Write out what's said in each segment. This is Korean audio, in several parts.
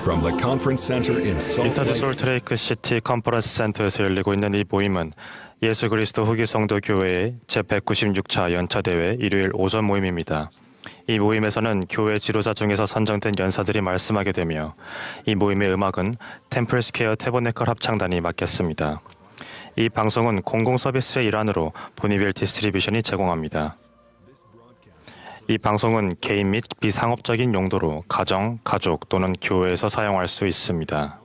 from the Conference Center in Salt 유타주 Lake 솔트레이크 시티 컨퍼런스 센터에서 열리고 있는 이 모임은 예수 그리스도 후기 성도 교회의 제196차 연차대회 일요일 오전 모임입니다. 이 모임에서는 교회 지도자 중에서 선정된 연사들이 말씀하게 되며 이 모임의 음악은 템플스퀘어 태버네클 합창단이 맡겠습니다. 이 방송은 공공 서비스의 일환으로 보니빌 디스트리뷰션이 제공합니다. 이 방송은 개인 및 비상업적인 용도로 가정, 가족 또는 교회에서 사용할 수 있습니다.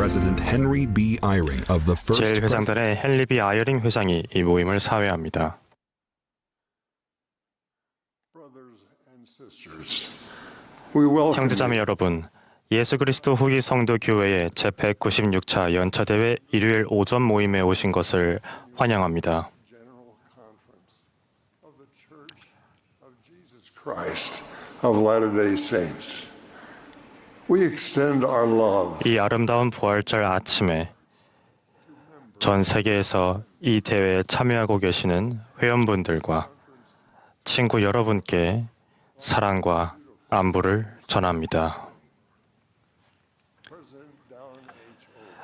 President Henry B. Eyring of the First 제1회장단의 헨리 B. 아이링 회장이 이 모임을 사회합니다. 형제자매 여러분, 예수 그리스도 후기 성도 교회의 제196차 연차대회 일요일 오전 모임에 오신 것을 환영합니다. 이 아름다운 부활절 아침에 전 세계에서 이 대회에 참여하고 계시는 회원분들과 친구 여러분께 사랑과 안부를 전합니다.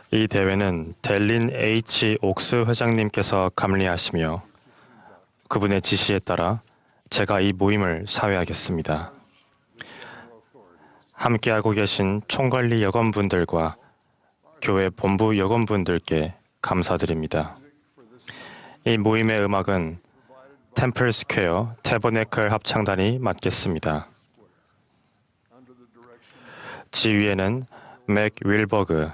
이 대회는 델린 H. 옥스 회장님께서 감리하시며 그분의 지시에 따라 제가 이 모임을 사회하겠습니다. 함께하고 계신 총관리 여건분들과 교회 본부 여건분들께 감사드립니다. 이 모임의 음악은 템플 스퀘어 태버네클 합창단이 맡겠습니다. 지휘에는 맥 윌버그,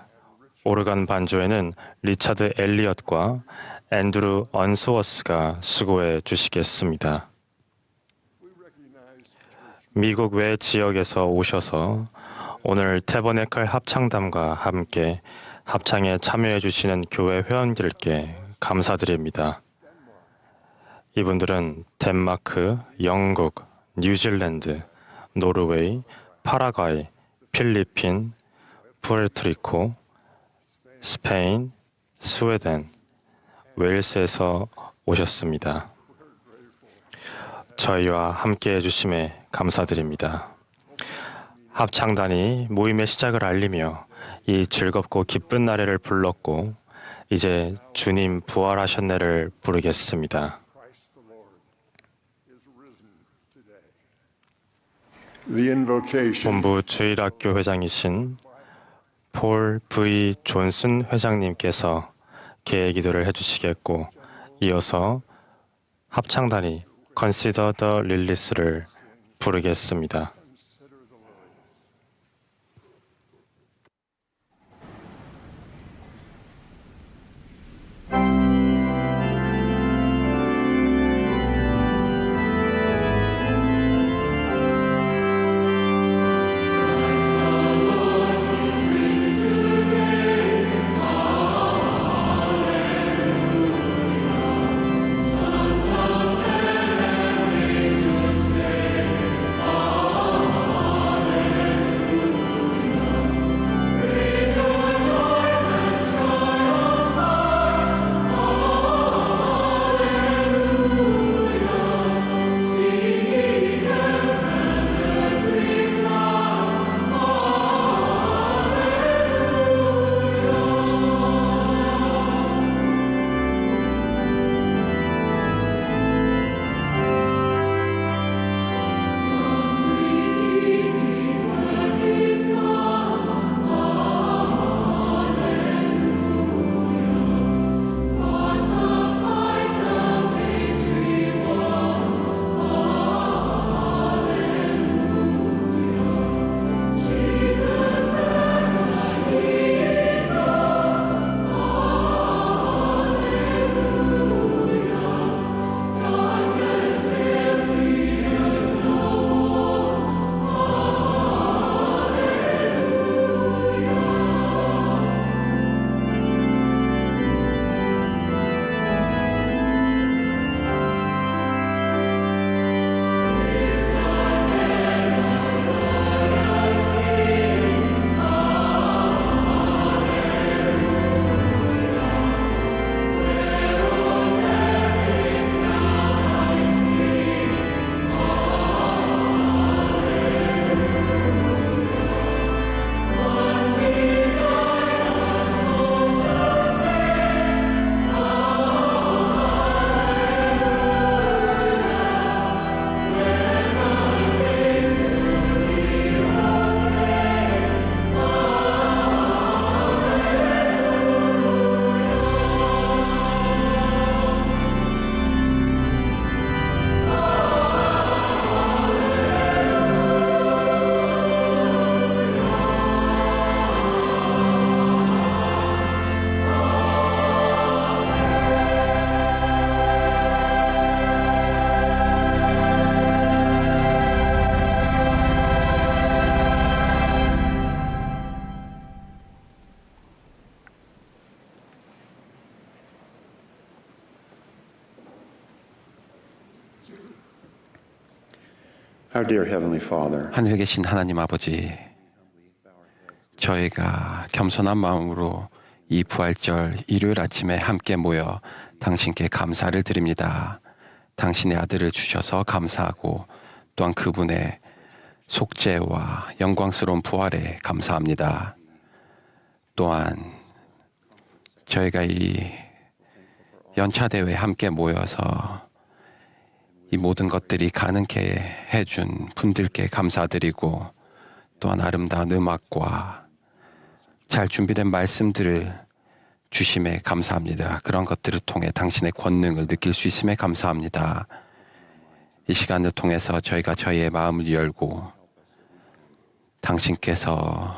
오르간 반주에는 리차드 엘리엇과 앤드루 언스워스가 수고해 주시겠습니다. 미국 외 지역에서 오셔서 오늘 태버네클 합창단과 함께 합창에 참여해 주시는 교회 회원들께 감사드립니다. 이분들은 덴마크, 영국, 뉴질랜드, 노르웨이, 파라과이, 필리핀, 푸에르토리코, 스페인, 스웨덴, 웨일스에서 오셨습니다. 저희와 함께 해주심에 감사드립니다. 합창단이 모임의 시작을 알리며 이 즐겁고 기쁜 나래를 불렀고 이제 주님 부활하셨네를 부르겠습니다. 본부 주일학교 회장이신 폴 V. 존슨 회장님께서 개의 기도를 해주시겠고 이어서 합창단이 Consider the Lilies를 부르겠습니다. Our dear Heavenly Father, 하늘에 계신 하나님 아버지, 저희가 겸손한 마음으로 이 부활절 일요일 아침에 함께 모여 당신께 감사를 드립니다. 당신의 아들을 주셔서 감사하고 또한 그분의 속죄와 영광스러운 부활에 감사합니다. 또한 저희가 이 연차대회에 함께 모여서 이 모든 것들이 가능케 해준 분들께 감사드리고 또한 아름다운 음악과 잘 준비된 말씀들을 주심에 감사합니다. 그런 것들을 통해 당신의 권능을 느낄 수 있음에 감사합니다. 이 시간을 통해서 저희가 저희의 마음을 열고 당신께서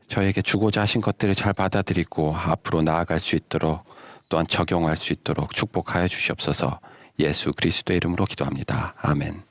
저에게 주고자 하신 것들을 잘 받아들이고 앞으로 나아갈 수 있도록 또한 적용할 수 있도록 축복하여 주시옵소서. 예수 그리스도의 이름으로 기도합니다. 아멘.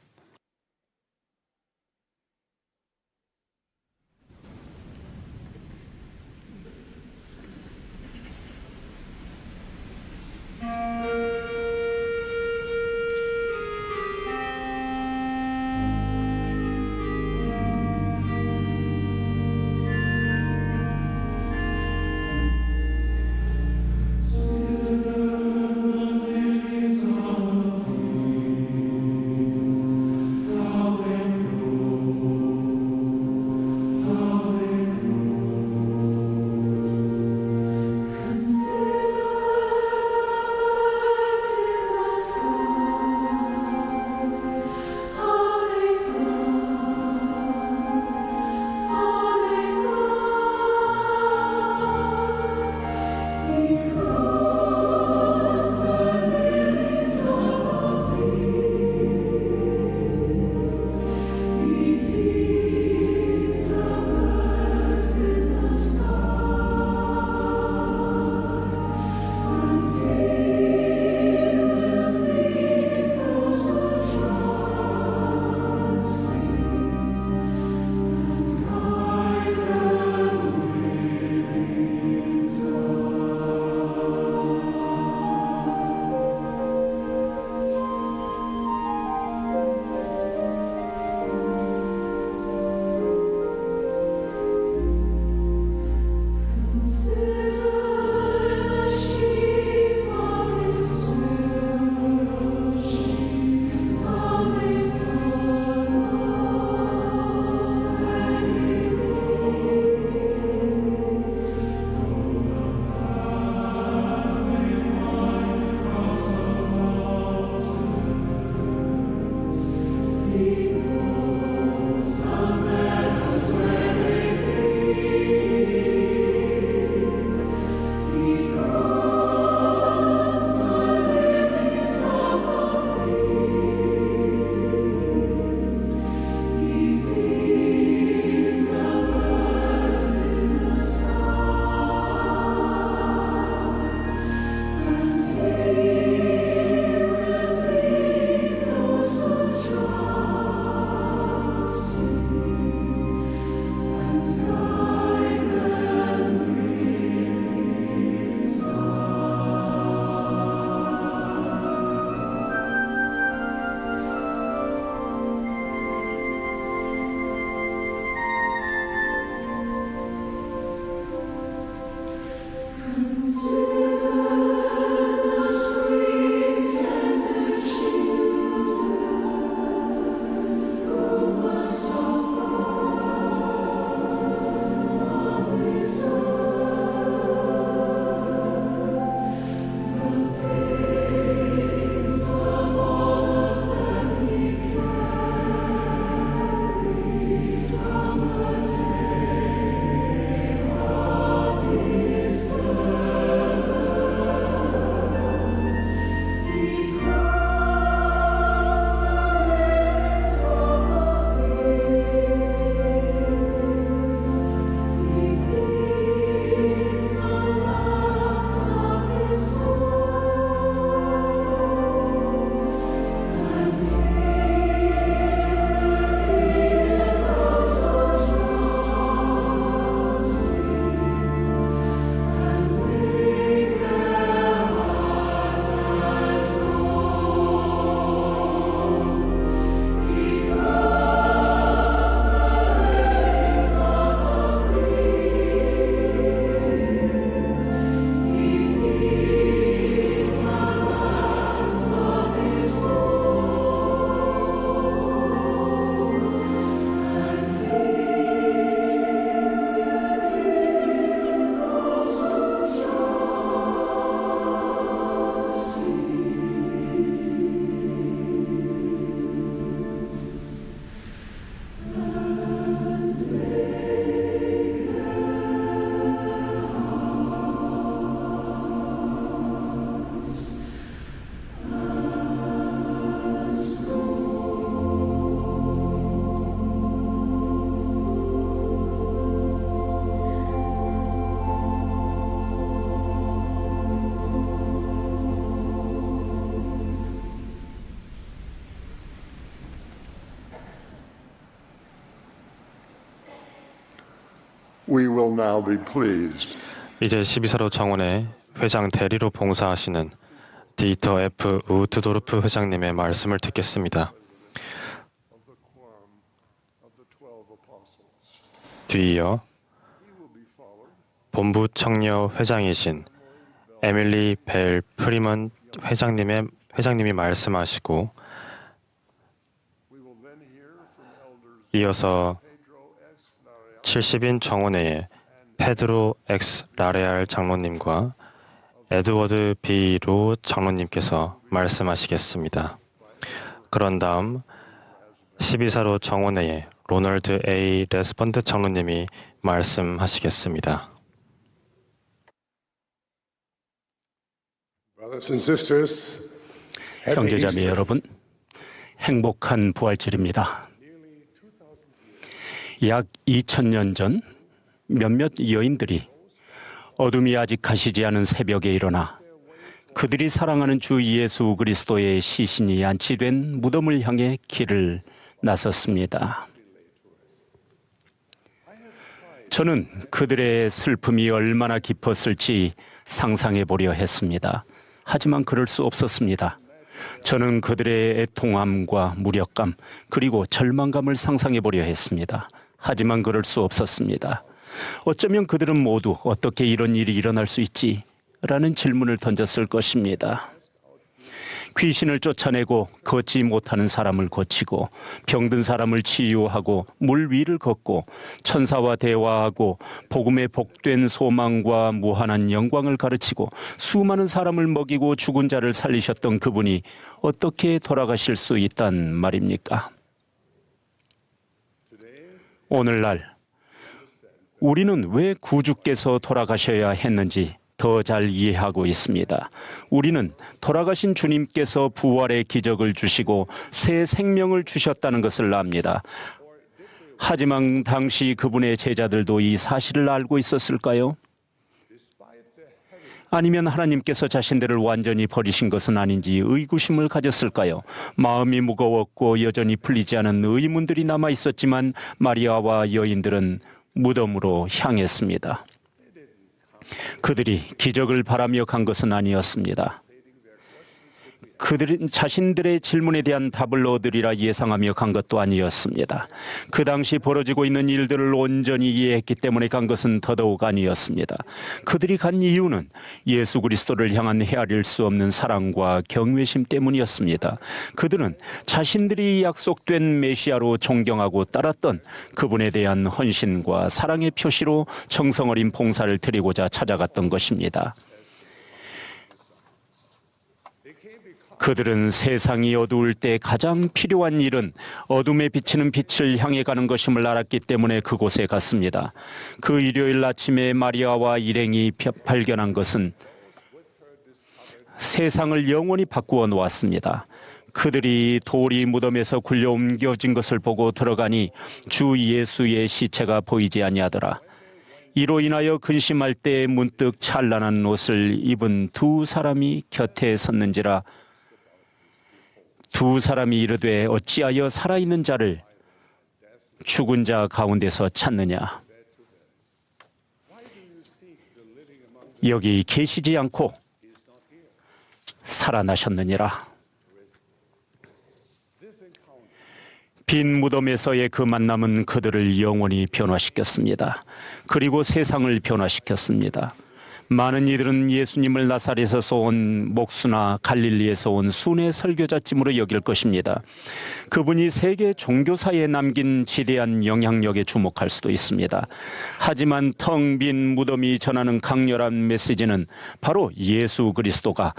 We will now be pleased 이제 12사로 정원의 회장 대리로 봉사하시는 디터 F. 우트도르프 회장님의 말씀을 듣겠습니다. of the quorum of the 12 apostles. 뒤이어 He will be followed 본부 청려 회장이신 에밀리 벨 프리먼 회장님이 말씀하시고 We will then hear from elders 이어서 Pedro S. Lareal 70인 정원회의 페드로 X 라레알 장로님과 에드워드 B. 로 장로님께서 말씀하시겠습니다. 그런 다음 12사로 정원회의 로널드 A. 레스펀드 장로님이 말씀하시겠습니다. Brothers and sisters, happy 형제자매 Easter. 여러분, 행복한 부활절입니다. 약 2000년 전 몇몇 여인들이 어둠이 아직 가시지 않은 새벽에 일어나 그들이 사랑하는 주 예수 그리스도의 시신이 안치된 무덤을 향해 길을 나섰습니다. 저는 그들의 슬픔이 얼마나 깊었을지 상상해 보려 했습니다. 하지만 그럴 수 없었습니다. 저는 그들의 애통함과 무력감 그리고 절망감을 상상해 보려 했습니다. 하지만 그럴 수 없었습니다. 어쩌면 그들은 모두 어떻게 이런 일이 일어날 수 있지? 라는 질문을 던졌을 것입니다. 귀신을 쫓아내고 걷지 못하는 사람을 고치고 병든 사람을 치유하고 물 위를 걷고 천사와 대화하고 복음에 복된 소망과 무한한 영광을 가르치고 수많은 사람을 먹이고 죽은 자를 살리셨던 그분이 어떻게 돌아가실 수 있단 말입니까? 오늘날 우리는 왜 구주께서 돌아가셔야 했는지 더 잘 이해하고 있습니다. 우리는 돌아가신 주님께서 부활의 기적을 주시고 새 생명을 주셨다는 것을 압니다. 하지만 당시 그분의 제자들도 이 사실을 알고 있었을까요? 아니면 하나님께서 자신들을 완전히 버리신 것은 아닌지 의구심을 가졌을까요? 마음이 무거웠고 여전히 풀리지 않은 의문들이 남아 있었지만 마리아와 여인들은 무덤으로 향했습니다. 그들이 기적을 바라며 간 것은 아니었습니다. 그들은 자신들의 질문에 대한 답을 얻으리라 예상하며 간 것도 아니었습니다. 그 당시 벌어지고 있는 일들을 온전히 이해했기 때문에 간 것은 더더욱 아니었습니다. 그들이 간 이유는 예수 그리스도를 향한 헤아릴 수 없는 사랑과 경외심 때문이었습니다. 그들은 자신들이 약속된 메시아로 존경하고 따랐던 그분에 대한 헌신과 사랑의 표시로 정성 어린 봉사를 드리고자 찾아갔던 것입니다. 그들은 세상이 어두울 때 가장 필요한 일은 어둠에 비치는 빛을 향해 가는 것임을 알았기 때문에 그곳에 갔습니다. 그 일요일 아침에 마리아와 일행이 발견한 것은 세상을 영원히 바꾸어 놓았습니다. 그들이 돌이 무덤에서 굴려 옮겨진 것을 보고 들어가니 주 예수의 시체가 보이지 아니하더라. 이로 인하여 근심할 때 문득 찬란한 옷을 입은 두 사람이 곁에 섰는지라. 두 사람이 이르되 어찌하여 살아있는 자를 죽은 자 가운데서 찾느냐? 여기 계시지 않고 살아나셨느니라. 빈 무덤에서의 그 만남은 그들을 영원히 변화시켰습니다. 그리고 세상을 변화시켰습니다. 많은 이들은 예수님을 나사렛에서 온 목수나 갈릴리에서 온 순회 설교자쯤으로 여길 것입니다. 그분이 세계 종교사에 남긴 지대한 영향력에 주목할 수도 있습니다. 하지만 텅 빈 무덤이 전하는 강렬한 메시지는 바로 예수 그리스도가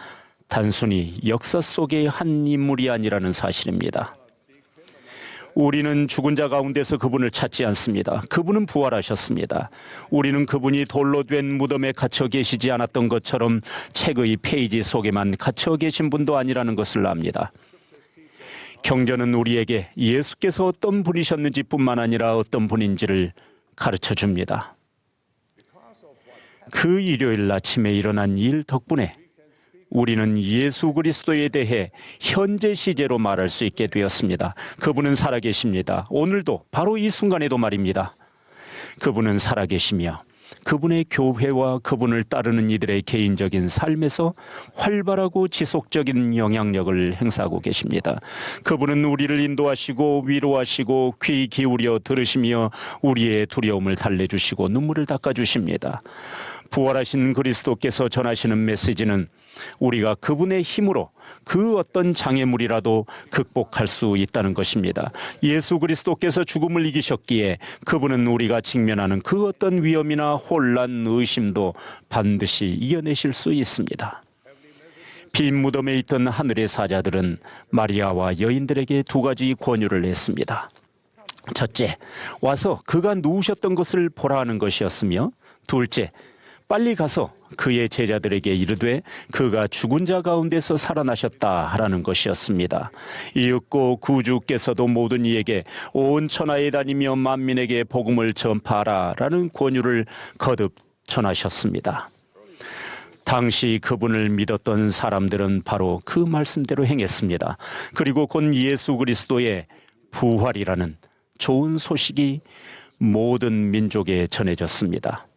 단순히 역사 속의 한 인물이 아니라는 사실입니다. 우리는 죽은 자 가운데서 그분을 찾지 않습니다. 그분은 부활하셨습니다. 우리는 그분이 돌로 된 무덤에 갇혀 계시지 않았던 것처럼 책의 페이지 속에만 갇혀 계신 분도 아니라는 것을 압니다. 경전은 우리에게 예수께서 어떤 분이셨는지 뿐만 아니라 어떤 분인지를 가르쳐 줍니다. 그 일요일 아침에 일어난 일 덕분에 우리는 예수 그리스도에 대해 현재 시제로 말할 수 있게 되었습니다. 그분은 살아계십니다. 오늘도 바로 이 순간에도 말입니다. 그분은 살아계시며 그분의 교회와 그분을 따르는 이들의 개인적인 삶에서 활발하고 지속적인 영향력을 행사하고 계십니다. 그분은 우리를 인도하시고 위로하시고 귀 기울여 들으시며 우리의 두려움을 달래주시고 눈물을 닦아주십니다. 부활하신 그리스도께서 전하시는 메시지는 우리가 그분의 힘으로 그 어떤 장애물이라도 극복할 수 있다는 것입니다. 예수 그리스도께서 죽음을 이기셨기에 그분은 우리가 직면하는 그 어떤 위험이나 혼란, 의심도 반드시 이겨내실 수 있습니다. 빈 무덤에 있던 하늘의 사자들은 마리아와 여인들에게 두 가지 권유를 했습니다. 첫째, 와서 그가 누우셨던 것을 보라 하는 것이었으며, 둘째, 빨리 가서 그의 제자들에게 이르되 그가 죽은 자 가운데서 살아나셨다 하라는 것이었습니다. 이윽고 구주께서도 모든 이에게 온 천하에 다니며 만민에게 복음을 전파하라 라는 권유를 거듭 전하셨습니다. 당시 그분을 믿었던 사람들은 바로 그 말씀대로 행했습니다. 그리고 곧 예수 그리스도의 부활이라는 좋은 소식이 모든 민족에 전해졌습니다.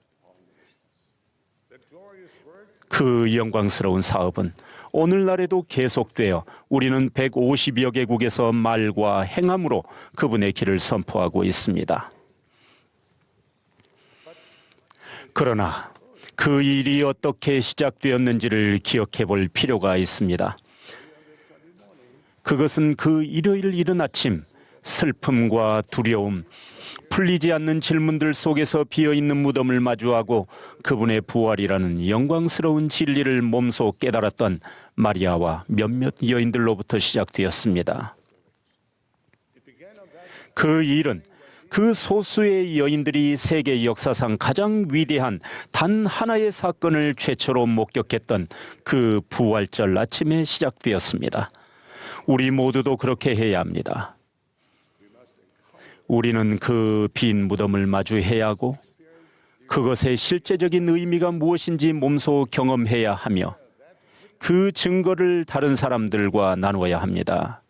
그 영광스러운 사업은 오늘날에도 계속되어 우리는 150여 개국에서 말과 행함으로 그분의 길을 선포하고 있습니다. 그러나 그 일이 어떻게 시작되었는지를 기억해 볼 필요가 있습니다. 그것은 그 일요일 이른 아침 슬픔과 두려움, 풀리지 않는 질문들 속에서 비어있는 무덤을 마주하고 그분의 부활이라는 영광스러운 진리를 몸소 깨달았던 마리아와 몇몇 여인들로부터 시작되었습니다. 그 일은 그 소수의 여인들이 세계 역사상 가장 위대한 단 하나의 사건을 최초로 목격했던 그 부활절 아침에 시작되었습니다. 우리 모두도 그렇게 해야 합니다. 우리는 그 빈 무덤을 마주해야 하고 그것의 실제적인 의미가 무엇인지 몸소 경험해야 하며 그 증거를 다른 사람들과 나누어야 합니다.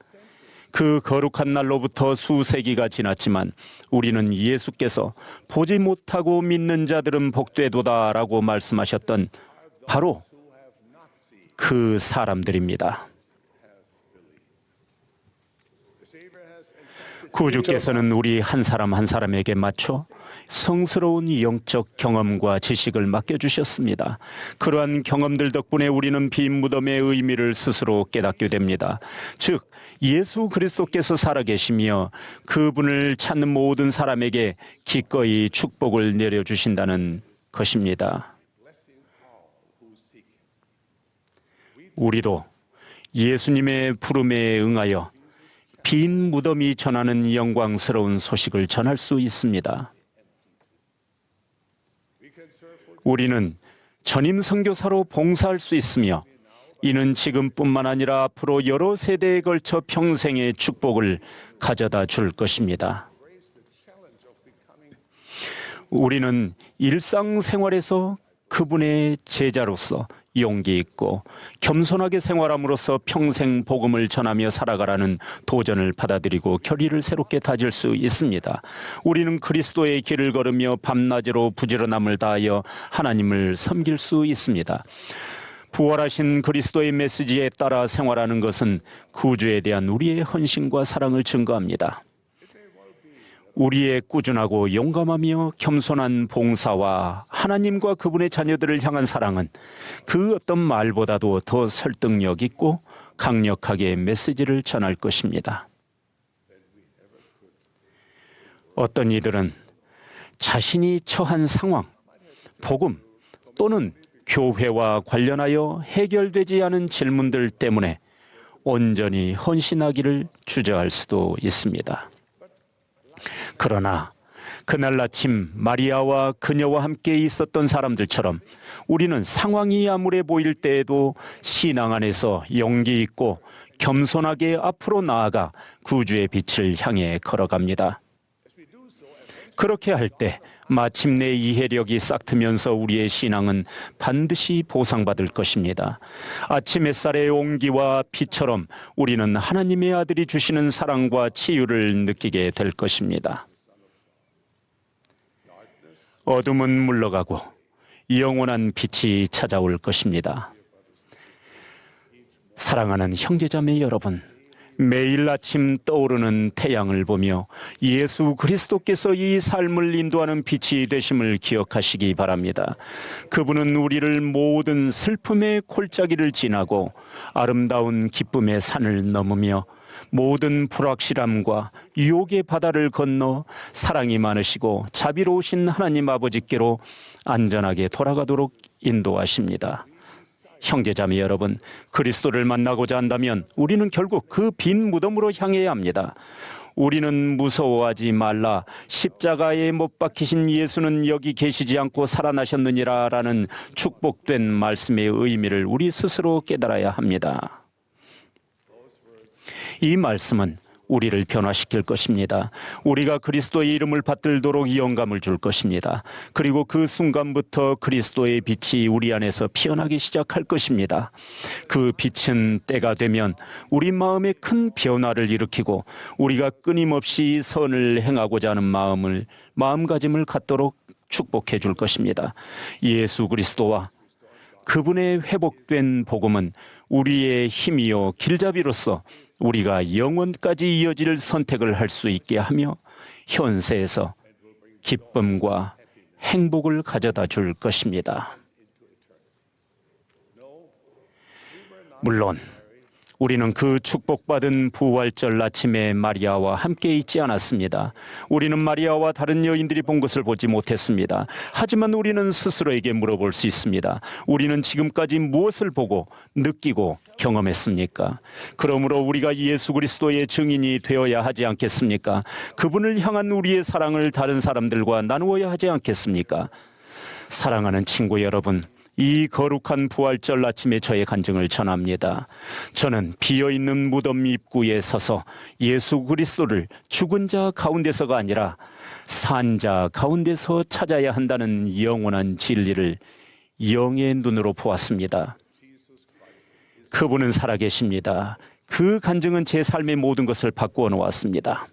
그 거룩한 날로부터 수세기가 지났지만 우리는 예수께서 보지 못하고 믿는 자들은 복되도다라고 말씀하셨던 바로 그 사람들입니다. 구주께서는 우리 한 사람 한 사람에게 맞춰 성스러운 영적 경험과 지식을 맡겨주셨습니다. 그러한 경험들 덕분에 우리는 빈 무덤의 의미를 스스로 깨닫게 됩니다. 즉 예수 그리스도께서 살아계시며 그분을 찾는 모든 사람에게 기꺼이 축복을 내려주신다는 것입니다. 우리도 예수님의 부름에 응하여 빈 무덤이 전하는 영광스러운 소식을 전할 수 있습니다. 우리는 전임 선교사로 봉사할 수 있으며 이는 지금뿐만 아니라 앞으로 여러 세대에 걸쳐 평생의 축복을 가져다 줄 것입니다. 우리는 일상생활에서 그분의 제자로서 용기 있고 겸손하게 생활함으로써 평생 복음을 전하며 살아가라는 도전을 받아들이고 결의를 새롭게 다질 수 있습니다. 우리는 그리스도의 길을 걸으며 밤낮으로 부지런함을 다하여 하나님을 섬길 수 있습니다. 부활하신 그리스도의 메시지에 따라 생활하는 것은 구주에 대한 우리의 헌신과 사랑을 증거합니다. 우리의 꾸준하고 용감하며 겸손한 봉사와 하나님과 그분의 자녀들을 향한 사랑은 그 어떤 말보다도 더 설득력 있고 강력하게 메시지를 전할 것입니다. 어떤 이들은 자신이 처한 상황, 복음 또는 교회와 관련하여 해결되지 않은 질문들 때문에 온전히 헌신하기를 주저할 수도 있습니다. 그러나 그날 아침 마리아와 그녀와 함께 있었던 사람들처럼 우리는 상황이 암울해 보일 때에도 신앙 안에서 용기 있고 겸손하게 앞으로 나아가 구주의 빛을 향해 걸어갑니다. 그렇게 할 때 마침내 이해력이 싹트면서 우리의 신앙은 반드시 보상받을 것입니다. 아침 햇살의 온기와 빛처럼 우리는 하나님의 아들이 주시는 사랑과 치유를 느끼게 될 것입니다. 어둠은 물러가고 영원한 빛이 찾아올 것입니다. 사랑하는 형제자매 여러분, 매일 아침 떠오르는 태양을 보며 예수 그리스도께서 이 삶을 인도하는 빛이 되심을 기억하시기 바랍니다. 그분은 우리를 모든 슬픔의 골짜기를 지나고 아름다운 기쁨의 산을 넘으며 모든 불확실함과 유혹의 바다를 건너 사랑이 많으시고 자비로우신 하나님 아버지께로 안전하게 돌아가도록 인도하십니다. 형제자매 여러분, 그리스도를 만나고자 한다면 우리는 결국 그 빈 무덤으로 향해야 합니다. 우리는 무서워하지 말라. 십자가에 못 박히신 예수는 여기 계시지 않고 살아나셨느니라 라는 축복된 말씀의 의미를 우리 스스로 깨달아야 합니다. 이 말씀은 우리를 변화시킬 것입니다. 우리가 그리스도의 이름을 받들도록 영감을 줄 것입니다. 그리고 그 순간부터 그리스도의 빛이 우리 안에서 피어나기 시작할 것입니다. 그 빛은 때가 되면 우리 마음에 큰 변화를 일으키고 우리가 끊임없이 선을 행하고자 하는 마음가짐을 갖도록 축복해 줄 것입니다. 예수 그리스도와 그분의 회복된 복음은 우리의 힘이요 길잡이로서 우리가 영원까지 이어질 선택을 할 수 있게 하며 현세에서 기쁨과 행복을 가져다 줄 것입니다. 물론 우리는 그 축복받은 부활절 아침에 마리아와 함께 있지 않았습니다. 우리는 마리아와 다른 여인들이 본 것을 보지 못했습니다. 하지만 우리는 스스로에게 물어볼 수 있습니다. 우리는 지금까지 무엇을 보고 느끼고 경험했습니까? 그러므로 우리가 예수 그리스도의 증인이 되어야 하지 않겠습니까? 그분을 향한 우리의 사랑을 다른 사람들과 나누어야 하지 않겠습니까? 사랑하는 친구 여러분, 이 거룩한 부활절 아침에 저의 간증을 전합니다. 저는 비어있는 무덤 입구에 서서 예수 그리스도를 죽은 자 가운데서가 아니라 산 자 가운데서 찾아야 한다는 영원한 진리를 영의 눈으로 보았습니다. 그분은 살아계십니다. 그 간증은 제 삶의 모든 것을 바꾸어 놓았습니다.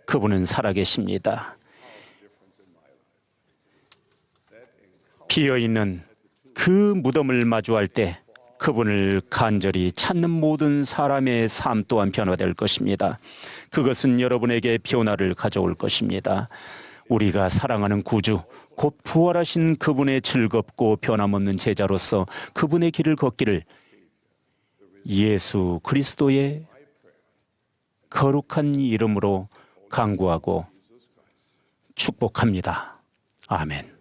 그분은 살아계십니다. 비어있는 그 무덤을 마주할 때 그분을 간절히 찾는 모든 사람의 삶 또한 변화될 것입니다. 그것은 여러분에게 변화를 가져올 것입니다. 우리가 사랑하는 구주, 곧 부활하신 그분의 즐겁고 변함없는 제자로서 그분의 길을 걷기를 예수 그리스도의 거룩한 이름으로 간구하고 축복합니다. 아멘.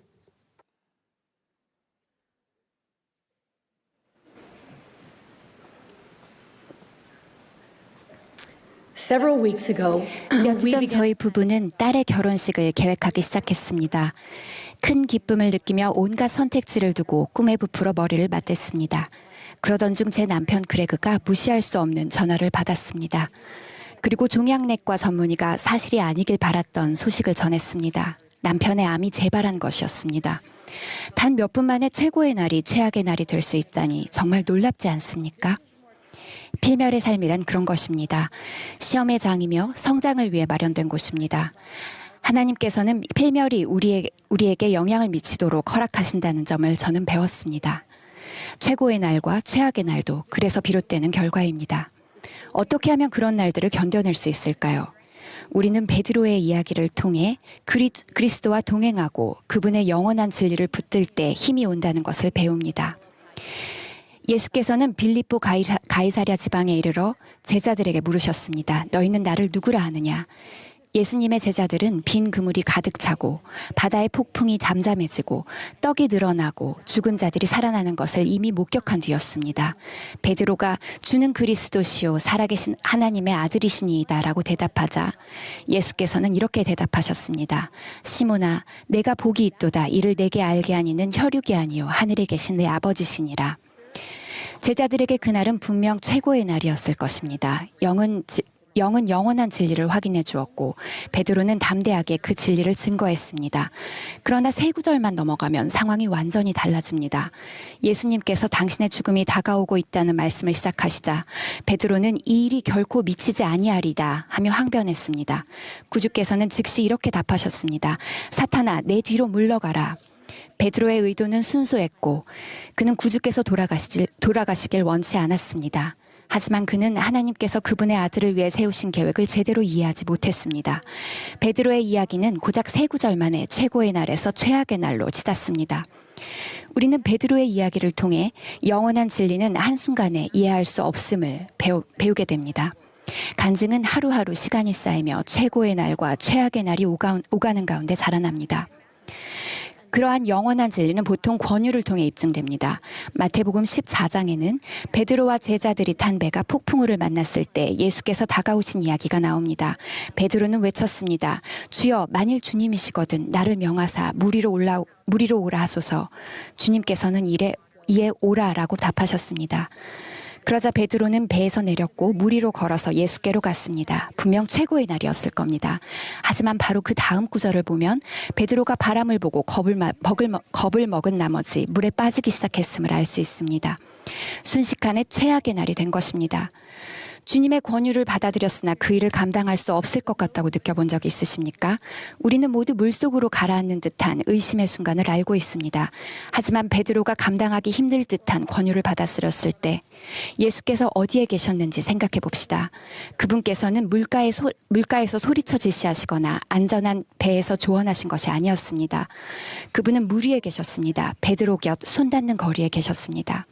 몇 주 전 저희 부부는 딸의 결혼식을 계획하기 시작했습니다. 큰 기쁨을 느끼며 온갖 선택지를 두고 꿈에 부풀어 머리를 맞댔습니다. 그러던 중 제 남편 그레그가 무시할 수 없는 전화를 받았습니다. 그리고 종양내과 전문의가 사실이 아니길 바랐던 소식을 전했습니다. 남편의 암이 재발한 것이었습니다. 단 몇 분 만에 최고의 날이 최악의 날이 될 수 있다니 정말 놀랍지 않습니까? 필멸의 삶이란 그런 것입니다. 시험의 장이며 성장을 위해 마련된 곳입니다. 하나님께서는 필멸이 우리에게 영향을 미치도록 허락하신다는 점을 저는 배웠습니다. 최고의 날과 최악의 날도 그래서 비롯되는 결과입니다. 어떻게 하면 그런 날들을 견뎌낼 수 있을까요? 우리는 베드로의 이야기를 통해 그리스도와 동행하고 그분의 영원한 진리를 붙들 때 힘이 온다는 것을 배웁니다. 예수께서는 빌립보 가이사랴 지방에 이르러 제자들에게 물으셨습니다. 너희는 나를 누구라 하느냐? 예수님의 제자들은 빈 그물이 가득 차고 바다의 폭풍이 잠잠해지고 떡이 늘어나고 죽은 자들이 살아나는 것을 이미 목격한 뒤였습니다. 베드로가 주는 그리스도시요 살아계신 하나님의 아들이시니이다 라고 대답하자 예수께서는 이렇게 대답하셨습니다. 시몬아, 내가 복이 있도다. 이를 내게 알게 하니는 혈육이 아니요 하늘에 계신 내 아버지시니라. 제자들에게 그날은 분명 최고의 날이었을 것입니다. 영은 영원한 진리를 확인해 주었고 베드로는 담대하게 그 진리를 증거했습니다. 그러나 세 구절만 넘어가면 상황이 완전히 달라집니다. 예수님께서 당신의 죽음이 다가오고 있다는 말씀을 시작하시자 베드로는 이 일이 결코 미치지 아니하리다 하며 항변했습니다. 구주께서는 즉시 이렇게 답하셨습니다. 사탄아, 내 뒤로 물러가라. 베드로의 의도는 순수했고 그는 구주께서 돌아가시길 원치 않았습니다. 하지만 그는 하나님께서 그분의 아들을 위해 세우신 계획을 제대로 이해하지 못했습니다. 베드로의 이야기는 고작 세 구절 만에 최고의 날에서 최악의 날로 치닫습니다. 우리는 베드로의 이야기를 통해 영원한 진리는 한순간에 이해할 수 없음을 배우게 됩니다. 간증은 하루하루 시간이 쌓이며 최고의 날과 최악의 날이 오가는 가운데 자라납니다. 그러한 영원한 진리는 보통 권유를 통해 입증됩니다. 마태복음 14장에는 베드로와 제자들이 탄 배가 폭풍우를 만났을 때 예수께서 다가오신 이야기가 나옵니다. 베드로는 외쳤습니다. 주여, 만일 주님이시거든 나를 명하사 물 위로 오라 하소서. 주님께서는 이에 오라라고 답하셨습니다. 그러자 베드로는 배에서 내렸고 물 위로 걸어서 예수께로 갔습니다. 분명 최고의 날이었을 겁니다. 하지만 바로 그 다음 구절을 보면 베드로가 바람을 보고 겁을 먹은 나머지 물에 빠지기 시작했음을 알 수 있습니다. 순식간에 최악의 날이 된 것입니다. 주님의 권유를 받아들였으나 그 일을 감당할 수 없을 것 같다고 느껴본 적이 있으십니까? 우리는 모두 물속으로 가라앉는 듯한 의심의 순간을 알고 있습니다. 하지만 베드로가 감당하기 힘들 듯한 권유를 받아들였을 때 예수께서 어디에 계셨는지 생각해 봅시다. 그분께서는 물가에서 소리쳐 지시하시거나 안전한 배에서 조언하신 것이 아니었습니다. 그분은 물 위에 계셨습니다. 베드로 곁 손 닿는 거리에 계셨습니다.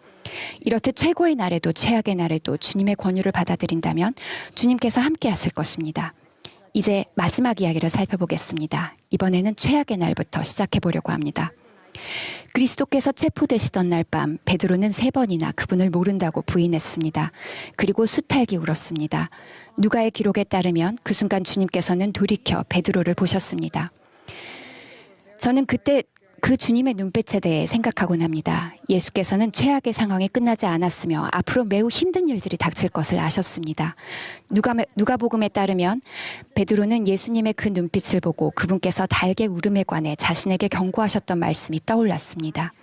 이렇듯 최고의 날에도 최악의 날에도 주님의 권유를 받아들인다면 주님께서 함께 하실 것입니다. 이제 마지막 이야기를 살펴보겠습니다. 이번에는 최악의 날부터 시작해 보려고 합니다. 그리스도께서 체포되시던 날 밤 베드로는 3번이나 그분을 모른다고 부인했습니다. 그리고 수탈기 울었습니다. 누가의 기록에 따르면 그 순간 주님께서는 돌이켜 베드로를 보셨습니다. 저는 그때 그 주님의 눈빛에 대해 생각하곤 합니다. 예수께서는 최악의 상황이 끝나지 않았으며 앞으로 매우 힘든 일들이 닥칠 것을 아셨습니다. 누가복음에 따르면 베드로는 예수님의 그 눈빛을 보고 그분께서 달개 울음에 관해 자신에게 경고하셨던 말씀이 떠올랐습니다.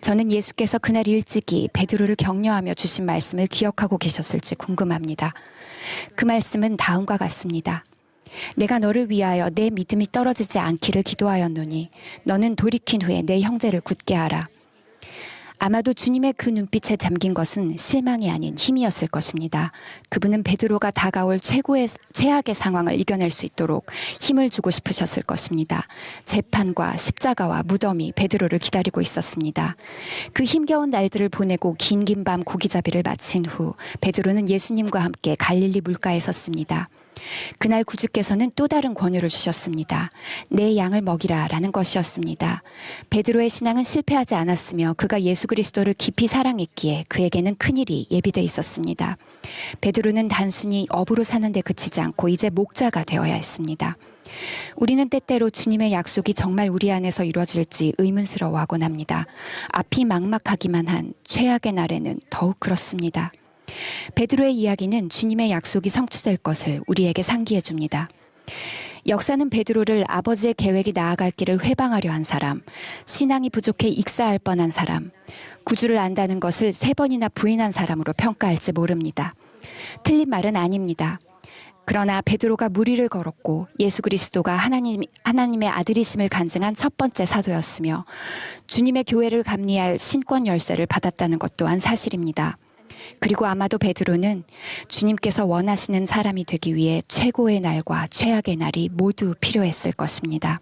저는 예수께서 그날 일찍이 베드로를 격려하며 주신 말씀을 기억하고 계셨을지 궁금합니다. 그 말씀은 다음과 같습니다. 내가 너를 위하여 내 믿음이 떨어지지 않기를 기도하였노니 너는 돌이킨 후에 내 형제를 굳게 하라. 아마도 주님의 그 눈빛에 담긴 것은 실망이 아닌 힘이었을 것입니다. 그분은 베드로가 다가올 최악의 상황을 이겨낼 수 있도록 힘을 주고 싶으셨을 것입니다. 재판과 십자가와 무덤이 베드로를 기다리고 있었습니다. 그 힘겨운 날들을 보내고 긴 밤 고기잡이를 마친 후 베드로는 예수님과 함께 갈릴리 물가에 섰습니다. 그날 구주께서는 또 다른 권유를 주셨습니다. 내 양을 먹이라 라는 것이었습니다. 베드로의 신앙은 실패하지 않았으며 그가 예수 그리스도를 깊이 사랑했기에 그에게는 큰일이 예비되어 있었습니다. 베드로는 단순히 업으로 사는 데 그치지 않고 이제 목자가 되어야 했습니다. 우리는 때때로 주님의 약속이 정말 우리 안에서 이루어질지 의문스러워하곤 합니다. 앞이 막막하기만 한 최악의 날에는 더욱 그렇습니다. 베드로의 이야기는 주님의 약속이 성취될 것을 우리에게 상기해 줍니다. 역사는 베드로를 아버지의 계획이 나아갈 길을 회방하려 한 사람, 신앙이 부족해 익사할 뻔한 사람, 구주를 안다는 것을 3번이나 부인한 사람으로 평가할지 모릅니다. 틀린 말은 아닙니다. 그러나 베드로가 물 위를 걸었고 예수 그리스도가 하나님의 아들이심을 간증한 첫 번째 사도였으며 주님의 교회를 감리할 신권 열쇠를 받았다는 것 또한 사실입니다. 그리고 아마도 베드로는 주님께서 원하시는 사람이 되기 위해 최고의 날과 최악의 날이 모두 필요했을 것입니다.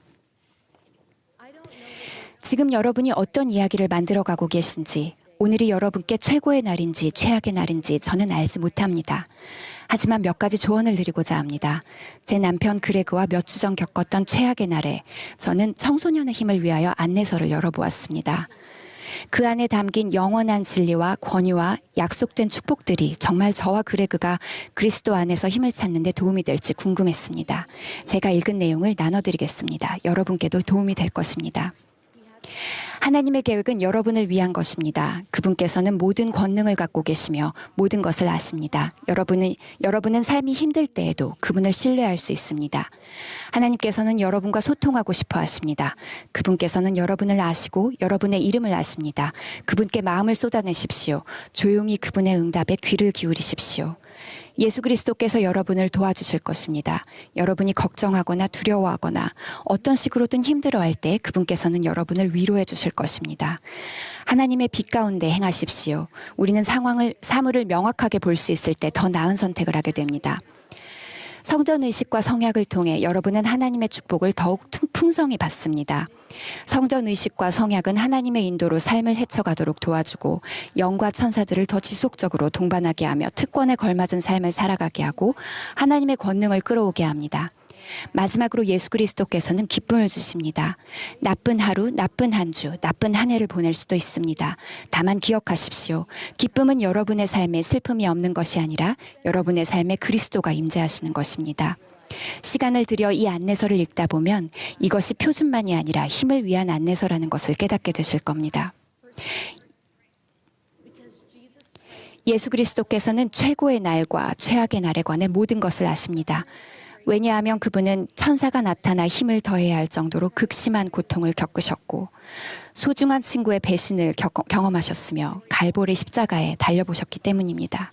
지금 여러분이 어떤 이야기를 만들어가고 계신지, 오늘이 여러분께 최고의 날인지 최악의 날인지 저는 알지 못합니다. 하지만 몇 가지 조언을 드리고자 합니다. 제 남편 그레그와 몇 주 전 겪었던 최악의 날에 저는 청소년의 힘을 위하여 안내서를 열어보았습니다. 그 안에 담긴 영원한 진리와 권유와 약속된 축복들이 정말 저와 그레그가 그리스도 안에서 힘을 찾는 데 도움이 될지 궁금했습니다. 제가 읽은 내용을 나눠드리겠습니다. 여러분께도 도움이 될 것입니다. 하나님의 계획은 여러분을 위한 것입니다. 그분께서는 모든 권능을 갖고 계시며 모든 것을 아십니다. 여러분은 삶이 힘들 때에도 그분을 신뢰할 수 있습니다. 하나님께서는 여러분과 소통하고 싶어 하십니다. 그분께서는 여러분을 아시고 여러분의 이름을 아십니다. 그분께 마음을 쏟아내십시오. 조용히 그분의 응답에 귀를 기울이십시오. 예수 그리스도께서 여러분을 도와주실 것입니다. 여러분이 걱정하거나 두려워하거나 어떤 식으로든 힘들어할 때 그분께서는 여러분을 위로해 주실 것입니다. 하나님의 빛 가운데 행하십시오. 우리는 사물을 명확하게 볼 수 있을 때 더 나은 선택을 하게 됩니다. 성전 의식과 성약을 통해 여러분은 하나님의 축복을 더욱 풍성히 받습니다. 성전 의식과 성약은 하나님의 인도로 삶을 헤쳐가도록 도와주고 영과 천사들을 더 지속적으로 동반하게 하며 특권에 걸맞은 삶을 살아가게 하고 하나님의 권능을 끌어오게 합니다. 마지막으로 예수 그리스도께서는 기쁨을 주십니다. 나쁜 하루, 나쁜 한 주, 나쁜 한 해를 보낼 수도 있습니다. 다만 기억하십시오. 기쁨은 여러분의 삶에 슬픔이 없는 것이 아니라 여러분의 삶에 그리스도가 임재하시는 것입니다. 시간을 들여 이 안내서를 읽다 보면 이것이 표준만이 아니라 힘을 위한 안내서라는 것을 깨닫게 되실 겁니다. 예수 그리스도께서는 최고의 날과 최악의 날에 관해 모든 것을 아십니다. 왜냐하면 그분은 천사가 나타나 힘을 더해야 할 정도로 극심한 고통을 겪으셨고 소중한 친구의 배신을 경험하셨으며 갈보리 십자가에 달려보셨기 때문입니다.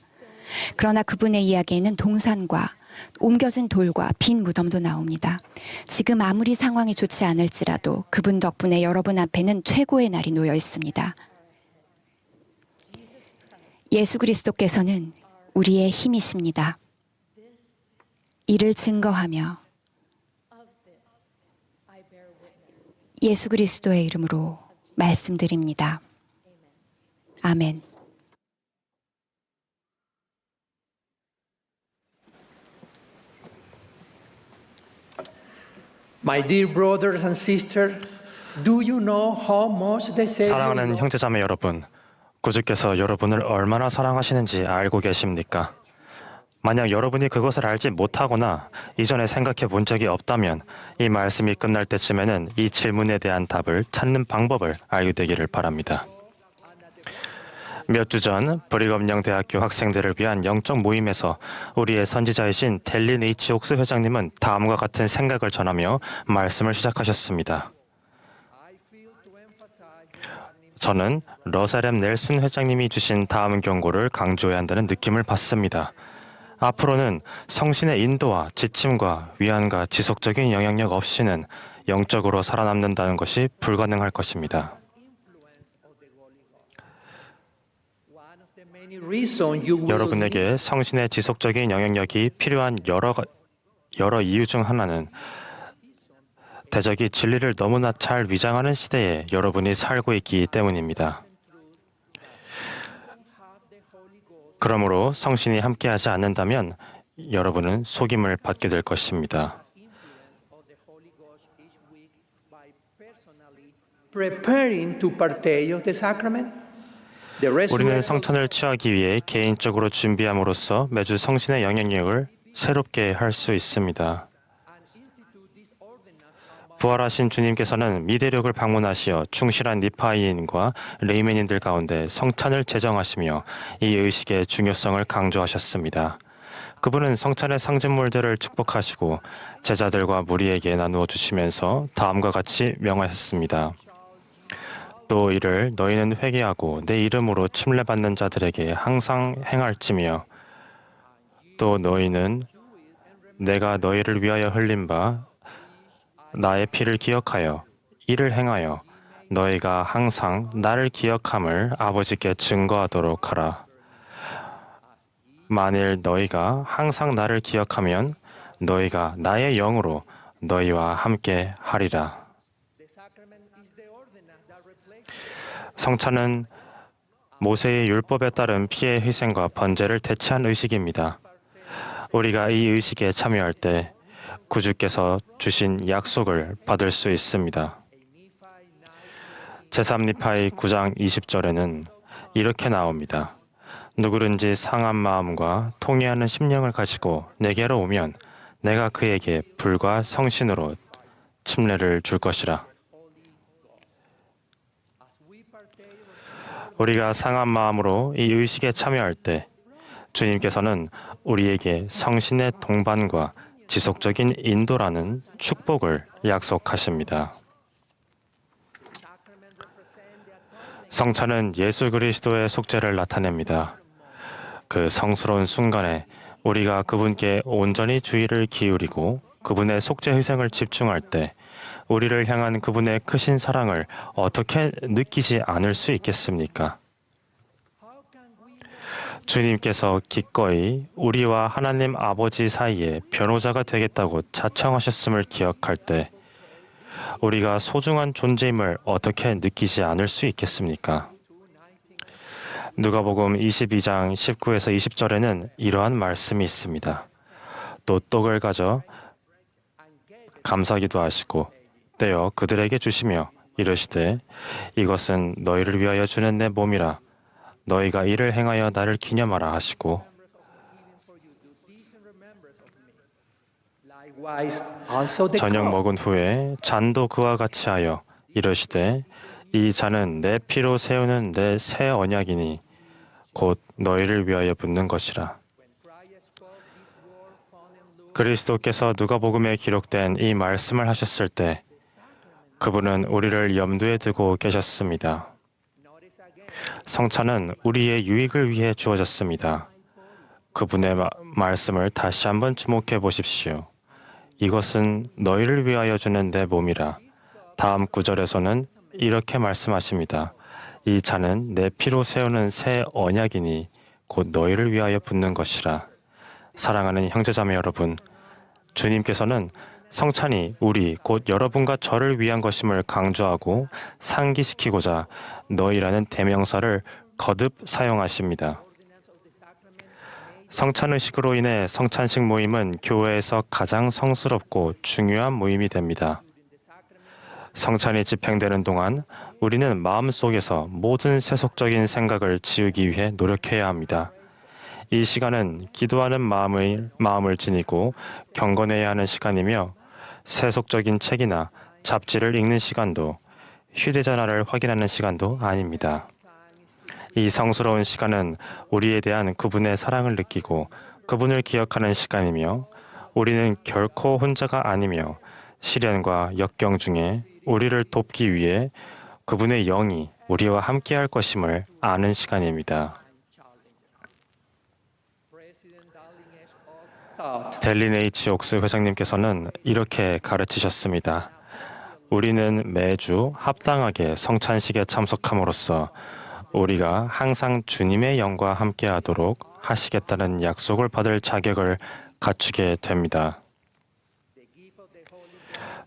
그러나 그분의 이야기에는 동산과 옮겨진 돌과 빈 무덤도 나옵니다. 지금 아무리 상황이 좋지 않을지라도 그분 덕분에 여러분 앞에는 최고의 날이 놓여 있습니다. 예수 그리스도께서는 우리의 힘이십니다. 이를 증거하며 예수 그리스도의 이름으로 말씀드립니다. 아멘. My dear brothers and sisters, do you know how much the Savior 사랑하는 형제자매 여러분, 구주께서 여러분을 얼마나 사랑하시는지 알고 계십니까? 만약 여러분이 그것을 알지 못하거나 이전에 생각해 본 적이 없다면 이 말씀이 끝날 때쯤에는 이 질문에 대한 답을 찾는 방법을 알게 되기를 바랍니다. 몇 주 전 브리검영 대학교 학생들을 위한 영적 모임에서 우리의 선지자이신 델린 H. 옥스 회장님은 다음과 같은 생각을 전하며 말씀을 시작하셨습니다. 저는 러셀 넬슨 회장님이 주신 다음 경고를 강조해야 한다는 느낌을 받습니다. 앞으로는 성신의 인도와 지침과 위안과 지속적인 영향력 없이는 영적으로 살아남는다는 것이 불가능할 것입니다. 여러분에게 성신의 지속적인 영향력이 필요한 여러 이유 중 하나는 대적이 진리를 너무나 잘 위장하는 시대에 여러분이 살고 있기 때문입니다. 그러므로 성신이 함께하지 않는다면 여러분은 속임을 받게 될 것입니다. 우리는 성찬을 취하기 위해 개인적으로 준비함으로써 매주 성신의 영향력을 새롭게 할 수 있습니다. 부활하신 주님께서는 미대륙을 방문하시어 충실한 니파이인과 레이멘인들 가운데 성찬을 제정하시며 이 의식의 중요성을 강조하셨습니다. 그분은 성찬의 상징물들을 축복하시고 제자들과 무리에게 나누어 주시면서 다음과 같이 명하셨습니다. 또 이를 너희는 회개하고 내 이름으로 침례받는 자들에게 항상 행할지며 또 너희는 내가 너희를 위하여 흘린 바 나의 피를 기억하여 이를 행하여 너희가 항상 나를 기억함을 아버지께 증거하도록 하라. 만일 너희가 항상 나를 기억하면 너희가 나의 영으로 너희와 함께 하리라. 성찬은 모세의 율법에 따른 피의 희생과 번제를 대체한 의식입니다. 우리가 이 의식에 참여할 때 구주께서 주신 약속을 받을 수 있습니다. 제3니파이 9장 20절에는 이렇게 나옵니다. 누구든지 상한 마음과 통회하는 심령을 가지고 내게로 오면 내가 그에게 불과 성신으로 침례를 줄 것이라. 우리가 상한 마음으로 이 의식에 참여할 때 주님께서는 우리에게 성신의 동반과 지속적인 인도라는 축복을 약속하십니다. 성찬은 예수 그리스도의 속죄를 나타냅니다. 그 성스러운 순간에 우리가 그분께 온전히 주의를 기울이고 그분의 속죄 희생을 집중할 때 우리를 향한 그분의 크신 사랑을 어떻게 느끼지 않을 수 있겠습니까? 주님께서 기꺼이 우리와 하나님 아버지 사이에 변호자가 되겠다고 자청하셨음을 기억할 때 우리가 소중한 존재임을 어떻게 느끼지 않을 수 있겠습니까? 누가복음 22장 19에서 20절에는 이러한 말씀이 있습니다. 또 떡을 가져 감사기도 하시고 떼어 그들에게 주시며 이르시되 이것은 너희를 위하여 주는 내 몸이라 너희가 이를 행하여 나를 기념하라 하시고 저녁 먹은 후에 잔도 그와 같이 하여 이르시되 이 잔은 내 피로 세우는 내 새 언약이니 곧 너희를 위하여 붓는 것이라. 그리스도께서 누가복음에 기록된 이 말씀을 하셨을 때 그분은 우리를 염두에 두고 계셨습니다. 성찬은 우리의 유익을 위해 주어졌습니다. 그분의 말씀을 다시 한번 주목해 보십시오. 이것은 너희를 위하여 주는 내 몸이라. 다음 구절에서는 이렇게 말씀하십니다. 이 잔은 내 피로 세우는 새 언약이니 곧 너희를 위하여 붓는 것이라. 사랑하는 형제자매 여러분, 주님께서는 성찬이 우리 곧 여러분과 저를 위한 것임을 강조하고 상기시키고자 너희라는 대명사를 거듭 사용하십니다. 성찬의식으로 인해 성찬식 모임은 교회에서 가장 성스럽고 중요한 모임이 됩니다. 성찬이 집행되는 동안 우리는 마음속에서 모든 세속적인 생각을 지우기 위해 노력해야 합니다. 이 시간은 기도하는 마음을 지니고 경건해야 하는 시간이며 세속적인 책이나 잡지를 읽는 시간도 휴대전화를 확인하는 시간도 아닙니다. 이 성스러운 시간은 우리에 대한 그분의 사랑을 느끼고 그분을 기억하는 시간이며 우리는 결코 혼자가 아니며 시련과 역경 중에 우리를 돕기 위해 그분의 영이 우리와 함께할 것임을 아는 시간입니다. 델린 H. 옥스 회장님께서는 이렇게 가르치셨습니다. 우리는 매주 합당하게 성찬식에 참석함으로써 우리가 항상 주님의 영과 함께하도록 하시겠다는 약속을 받을 자격을 갖추게 됩니다.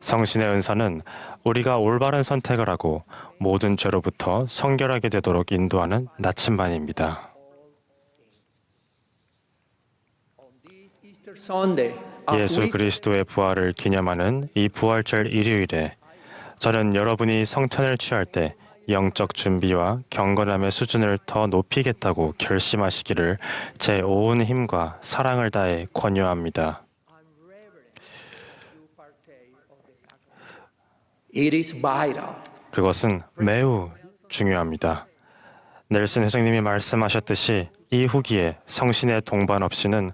성신의 은사는 우리가 올바른 선택을 하고 모든 죄로부터 성결하게 되도록 인도하는 나침반입니다. 예수 그리스도의 부활을 기념하는 이 부활절 일요일에 저는 여러분이 성찬을 취할 때 영적 준비와 경건함의 수준을 더 높이겠다고 결심하시기를 제 온 힘과 사랑을 다해 권유합니다. 그것은 매우 중요합니다. 넬슨 회장님이 말씀하셨듯이 이 후기에 성신의 동반 없이는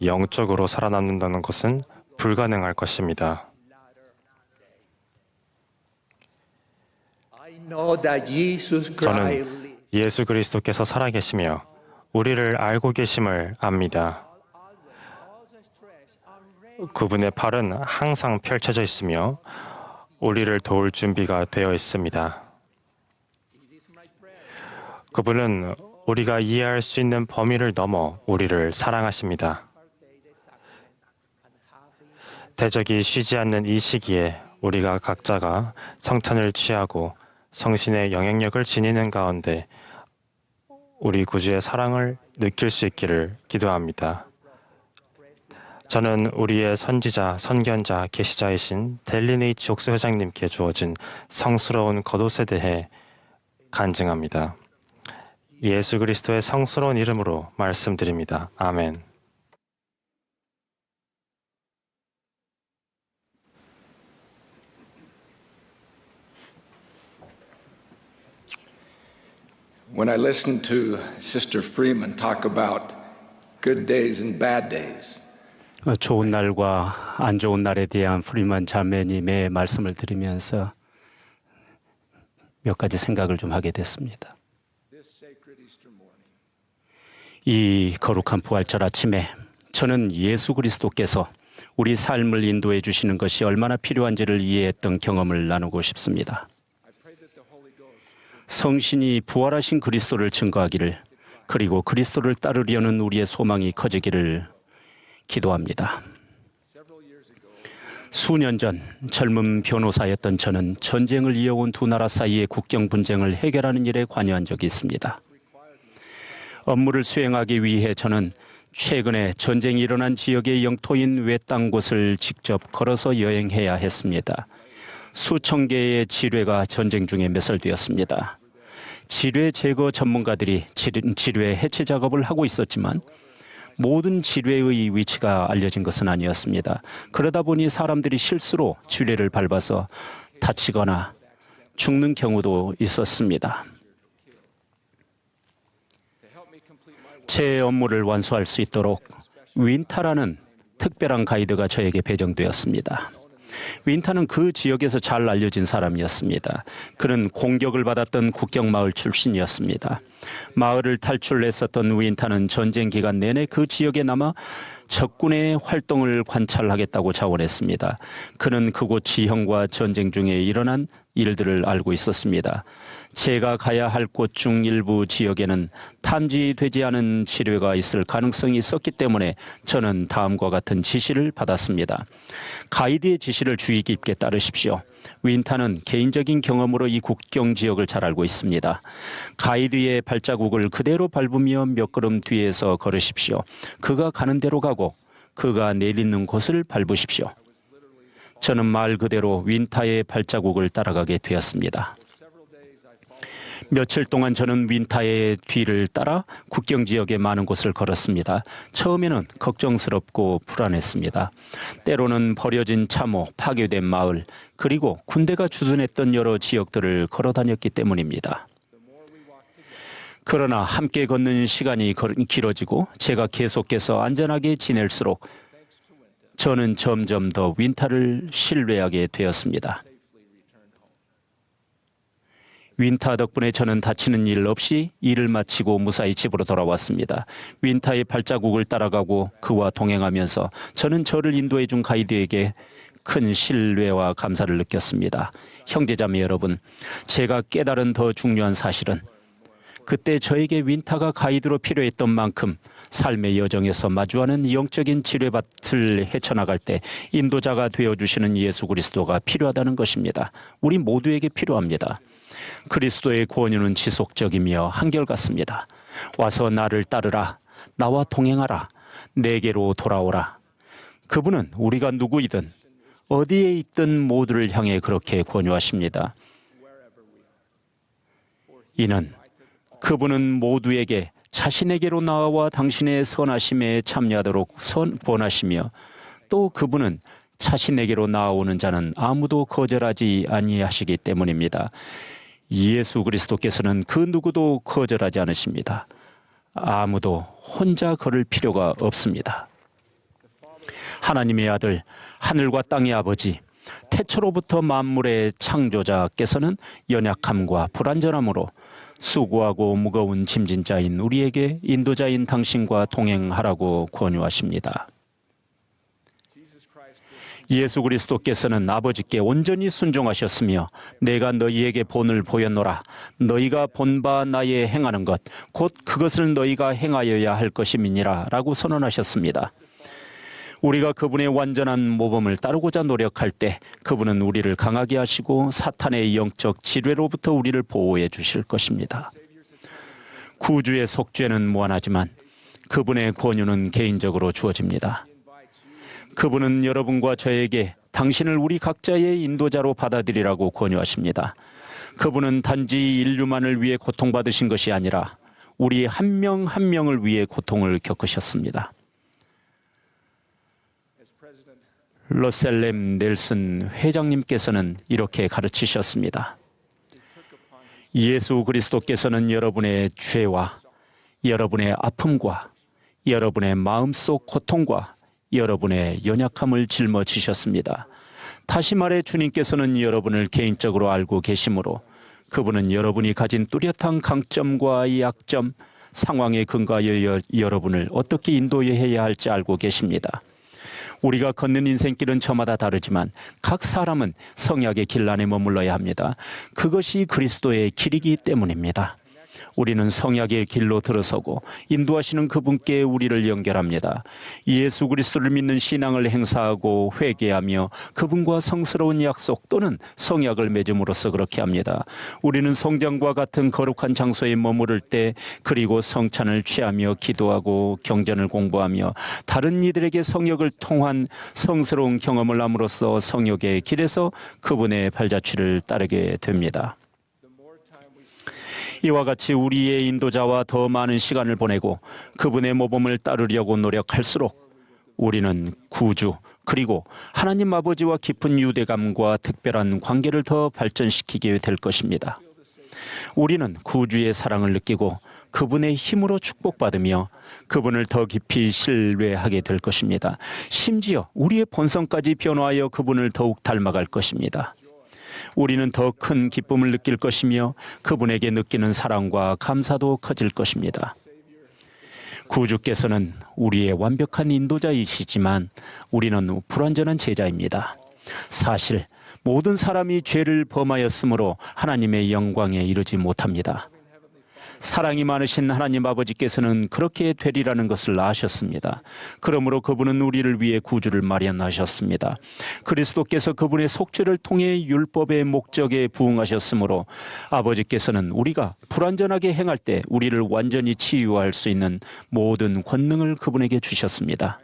영적으로 살아남는다는 것은 불가능할 것입니다. 저는 예수 그리스도께서 살아계시며 우리를 알고 계심을 압니다. 그분의 팔은 항상 펼쳐져 있으며 우리를 도울 준비가 되어 있습니다. 그분은 우리가 이해할 수 있는 범위를 넘어 우리를 사랑하십니다. 대적이 쉬지 않는 이 시기에 우리가 각자가 성찬을 취하고 성신의 영향력을 지니는 가운데 우리 구주의 사랑을 느낄 수 있기를 기도합니다. 저는 우리의 선지자, 선견자, 계시자이신 델린 H. 옥스 회장님께 주어진 성스러운 겉옷에 대해 간증합니다. 예수 그리스도의 성스러운 이름으로 말씀드립니다. 아멘. When I listened to Sister Freeman talk about good days and bad days, 좋은 날과 안 좋은 날에 대한 프리만 자매님의 말씀을 들으면서 몇 가지 생각을 좀 하게 됐습니다. 이 거룩한 부활절 아침에 저는 예수 그리스도께서 우리 삶을 인도해 주시는 것이 얼마나 필요한지를 이해했던 경험을 나누고 싶습니다. 성신이 부활하신 그리스도를 증거하기를, 그리고 그리스도를 따르려는 우리의 소망이 커지기를 기도합니다. 수년 전 젊은 변호사였던 저는 전쟁을 이어온 두 나라 사이의 국경 분쟁을 해결하는 일에 관여한 적이 있습니다. 업무를 수행하기 위해 저는 최근에 전쟁이 일어난 지역의 영토인 외딴 곳을 직접 걸어서 여행해야 했습니다. 수천 개의 지뢰가 전쟁 중에 매설되었습니다. 지뢰 제거 전문가들이 지뢰 해체 작업을 하고 있었지만 모든 지뢰의 위치가 알려진 것은 아니었습니다. 그러다 보니 사람들이 실수로 지뢰를 밟아서 다치거나 죽는 경우도 있었습니다. 제 업무를 완수할 수 있도록 윈타라는 특별한 가이드가 저에게 배정되었습니다. 윈타는 그 지역에서 잘 알려진 사람이었습니다. 그는 공격을 받았던 국경마을 출신이었습니다. 마을을 탈출했었던 윈타는 전쟁 기간 내내 그 지역에 남아 적군의 활동을 관찰하겠다고 자원했습니다. 그는 그곳 지형과 전쟁 중에 일어난 일들을 알고 있었습니다. 제가 가야 할 곳 중 일부 지역에는 탐지되지 않은 지뢰가 있을 가능성이 있었기 때문에 저는 다음과 같은 지시를 받았습니다. 가이드의 지시를 주의 깊게 따르십시오. 윈타는 개인적인 경험으로 이 국경 지역을 잘 알고 있습니다. 가이드의 발자국을 그대로 밟으며 몇 걸음 뒤에서 걸으십시오. 그가 가는 대로 가고 그가 내딛는 곳을 밟으십시오. 저는 말 그대로 윈타의 발자국을 따라가게 되었습니다. 며칠 동안 저는 윈타의 뒤를 따라 국경 지역의 많은 곳을 걸었습니다. 처음에는 걱정스럽고 불안했습니다. 때로는 버려진 참호, 파괴된 마을, 그리고 군대가 주둔했던 여러 지역들을 걸어 다녔기 때문입니다. 그러나 함께 걷는 시간이 길어지고 제가 계속해서 안전하게 지낼수록 저는 점점 더 윈타를 신뢰하게 되었습니다. 윈타 덕분에 저는 다치는 일 없이 일을 마치고 무사히 집으로 돌아왔습니다. 윈타의 발자국을 따라가고 그와 동행하면서 저는 저를 인도해 준 가이드에게 큰 신뢰와 감사를 느꼈습니다. 형제자매 여러분, 제가 깨달은 더 중요한 사실은 그때 저에게 윈타가 가이드로 필요했던 만큼 삶의 여정에서 마주하는 영적인 지뢰밭을 헤쳐나갈 때 인도자가 되어주시는 예수 그리스도가 필요하다는 것입니다. 우리 모두에게 필요합니다. 그리스도의 권유는 지속적이며 한결같습니다. 와서 나를 따르라. 나와 동행하라. 내게로 돌아오라. 그분은 우리가 누구이든 어디에 있든 모두를 향해 그렇게 권유하십니다. 이는 그분은 모두에게 자신에게로 나와 당신의 선하심에 참여하도록 권하시며 또 그분은 자신에게로 나아오는 자는 아무도 거절하지 아니하시기 때문입니다. 예수 그리스도께서는 그 누구도 거절하지 않으십니다. 아무도 혼자 걸을 필요가 없습니다. 하나님의 아들, 하늘과 땅의 아버지, 태초로부터 만물의 창조자께서는 연약함과 불완전함으로 수고하고 무거운 짐진 자인 우리에게 인도자인 당신과 동행하라고 권유하십니다. 예수 그리스도께서는 아버지께 온전히 순종하셨으며 내가 너희에게 본을 보였노라. 너희가 본 바 나의 행하는 것 곧 그것을 너희가 행하여야 할 것임이니라 라고 선언하셨습니다. 우리가 그분의 완전한 모범을 따르고자 노력할 때 그분은 우리를 강하게 하시고 사탄의 영적 지뢰로부터 우리를 보호해 주실 것입니다. 구주의 속죄는 무한하지만 그분의 권유는 개인적으로 주어집니다. 그분은 여러분과 저에게 당신을 우리 각자의 인도자로 받아들이라고 권유하십니다. 그분은 단지 인류만을 위해 고통받으신 것이 아니라 우리 한 명 한 명을 위해 고통을 겪으셨습니다. 러셀렘 넬슨 회장님께서는 이렇게 가르치셨습니다. 예수 그리스도께서는 여러분의 죄와 여러분의 아픔과 여러분의 마음속 고통과 여러분의 연약함을 짊어지셨습니다. 다시 말해 주님께서는 여러분을 개인적으로 알고 계시므로 그분은 여러분이 가진 뚜렷한 강점과 약점, 상황에 근거하여 여러분을 어떻게 인도해야 할지 알고 계십니다. 우리가 걷는 인생길은 저마다 다르지만 각 사람은 성약의 길 안에 머물러야 합니다. 그것이 그리스도의 길이기 때문입니다. 우리는 성약의 길로 들어서고 인도하시는 그분께 우리를 연결합니다. 예수 그리스도를 믿는 신앙을 행사하고 회개하며 그분과 성스러운 약속 또는 성약을 맺음으로써 그렇게 합니다. 우리는 성장과 같은 거룩한 장소에 머무를 때 그리고 성찬을 취하며 기도하고 경전을 공부하며 다른 이들에게 성역을 통한 성스러운 경험을 함으로써 성역의 길에서 그분의 발자취를 따르게 됩니다. 이와 같이 우리의 인도자와 더 많은 시간을 보내고 그분의 모범을 따르려고 노력할수록 우리는 구주 그리고 하나님 아버지와 깊은 유대감과 특별한 관계를 더 발전시키게 될 것입니다. 우리는 구주의 사랑을 느끼고 그분의 힘으로 축복받으며 그분을 더 깊이 신뢰하게 될 것입니다. 심지어 우리의 본성까지 변화하여 그분을 더욱 닮아갈 것입니다. 우리는 더 큰 기쁨을 느낄 것이며 그분에게 느끼는 사랑과 감사도 커질 것입니다. 구주께서는 우리의 완벽한 인도자이시지만 우리는 불완전한 제자입니다. 사실 모든 사람이 죄를 범하였으므로 하나님의 영광에 이르지 못합니다. 사랑이 많으신 하나님 아버지께서는 그렇게 되리라는 것을 아셨습니다. 그러므로 그분은 우리를 위해 구주를 마련하셨습니다. 그리스도께서 그분의 속죄를 통해 율법의 목적에 부응하셨으므로 아버지께서는 우리가 불완전하게 행할 때 우리를 완전히 치유할 수 있는 모든 권능을 그분에게 주셨습니다.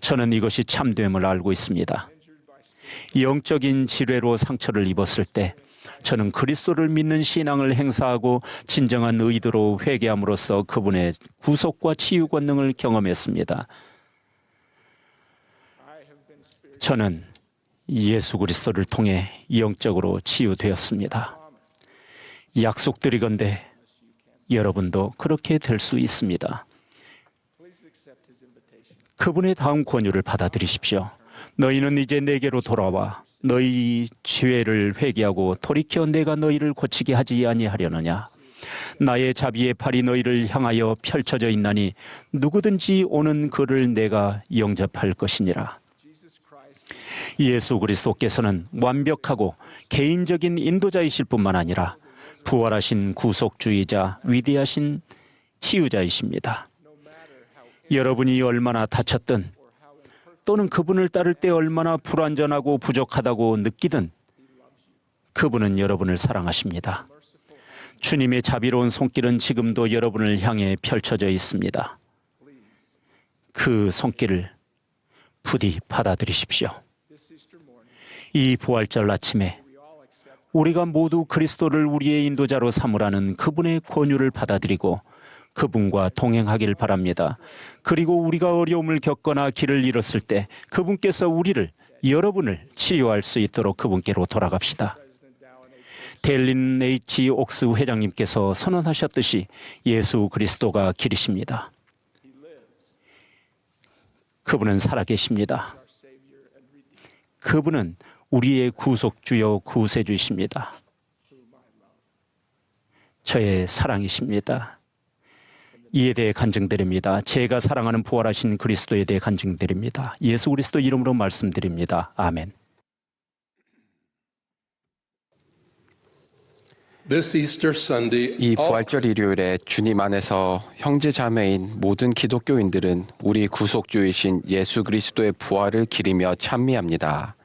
저는 이것이 참됨을 알고 있습니다. 영적인 지뢰로 상처를 입었을 때 저는 그리스도를 믿는 신앙을 행사하고 진정한 의도로 회개함으로써 그분의 구속과 치유 권능을 경험했습니다. 저는 예수 그리스도를 통해 영적으로 치유되었습니다. 약속드리건대 여러분도 그렇게 될 수 있습니다. 그분의 다음 권유를 받아들이십시오. 너희는 이제 내게로 돌아와 너희 죄를 회개하고 돌이켜 내가 너희를 고치게 하지 아니하려느냐. 나의 자비의 팔이 너희를 향하여 펼쳐져 있나니 누구든지 오는 그를 내가 영접할 것이니라. 예수 그리스도께서는 완벽하고 개인적인 인도자이실 뿐만 아니라 부활하신 구속주의자, 위대하신 치유자이십니다. 여러분이 얼마나 다쳤든 또는 그분을 따를 때 얼마나 불완전하고 부족하다고 느끼든 그분은 여러분을 사랑하십니다. 주님의 자비로운 손길은 지금도 여러분을 향해 펼쳐져 있습니다. 그 손길을 부디 받아들이십시오. 이 부활절 아침에 우리가 모두 그리스도를 우리의 인도자로 삼으라는 그분의 권유를 받아들이고 그분과 동행하길 바랍니다. 그리고 우리가 어려움을 겪거나 길을 잃었을 때 그분께서 여러분을 치유할 수 있도록 그분께로 돌아갑시다. 델린 H. 옥스 회장님께서 선언하셨듯이 예수 그리스도가 길이십니다. 그분은 살아계십니다. 그분은 우리의 구속주요 구세주이십니다. 저의 사랑이십니다. 이에 대해 간증드립니다. 제가 사랑하는 부활하신 그리스도에 대해 간증드립니다. 예수 그리스도 이름으로 말씀드립니다. 아멘. 이 부활절 일요일에 주님 안에서 형제 자매인 모든 기독교인들은 우리 구속주이신 예수 그리스도의 부활을 기리며 찬미합니다.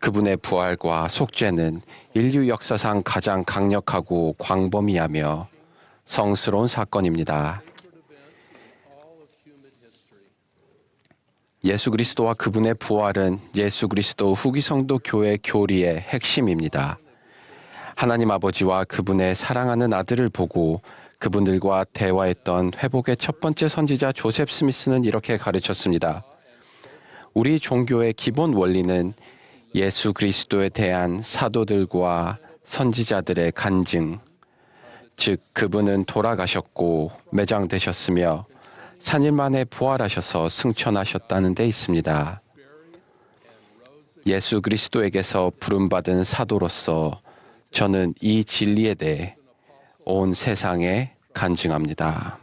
그분의 부활과 속죄는 인류 역사상 가장 강력하고 광범위하며 성스러운 사건입니다. 예수 그리스도와 그분의 부활은 예수 그리스도 후기 성도 교회 교리의 핵심입니다. 하나님 아버지와 그분의 사랑하는 아들을 보고 그분들과 대화했던 회복의 첫 번째 선지자 조셉 스미스는 이렇게 가르쳤습니다. 우리 종교의 기본 원리는 예수 그리스도에 대한 사도들과 선지자들의 간증, 즉 그분은 돌아가셨고 매장되셨으며 3일 만에 부활하셔서 승천하셨다는 데 있습니다. 예수 그리스도에게서 부름받은 사도로서 저는 이 진리에 대해 온 세상에 간증합니다.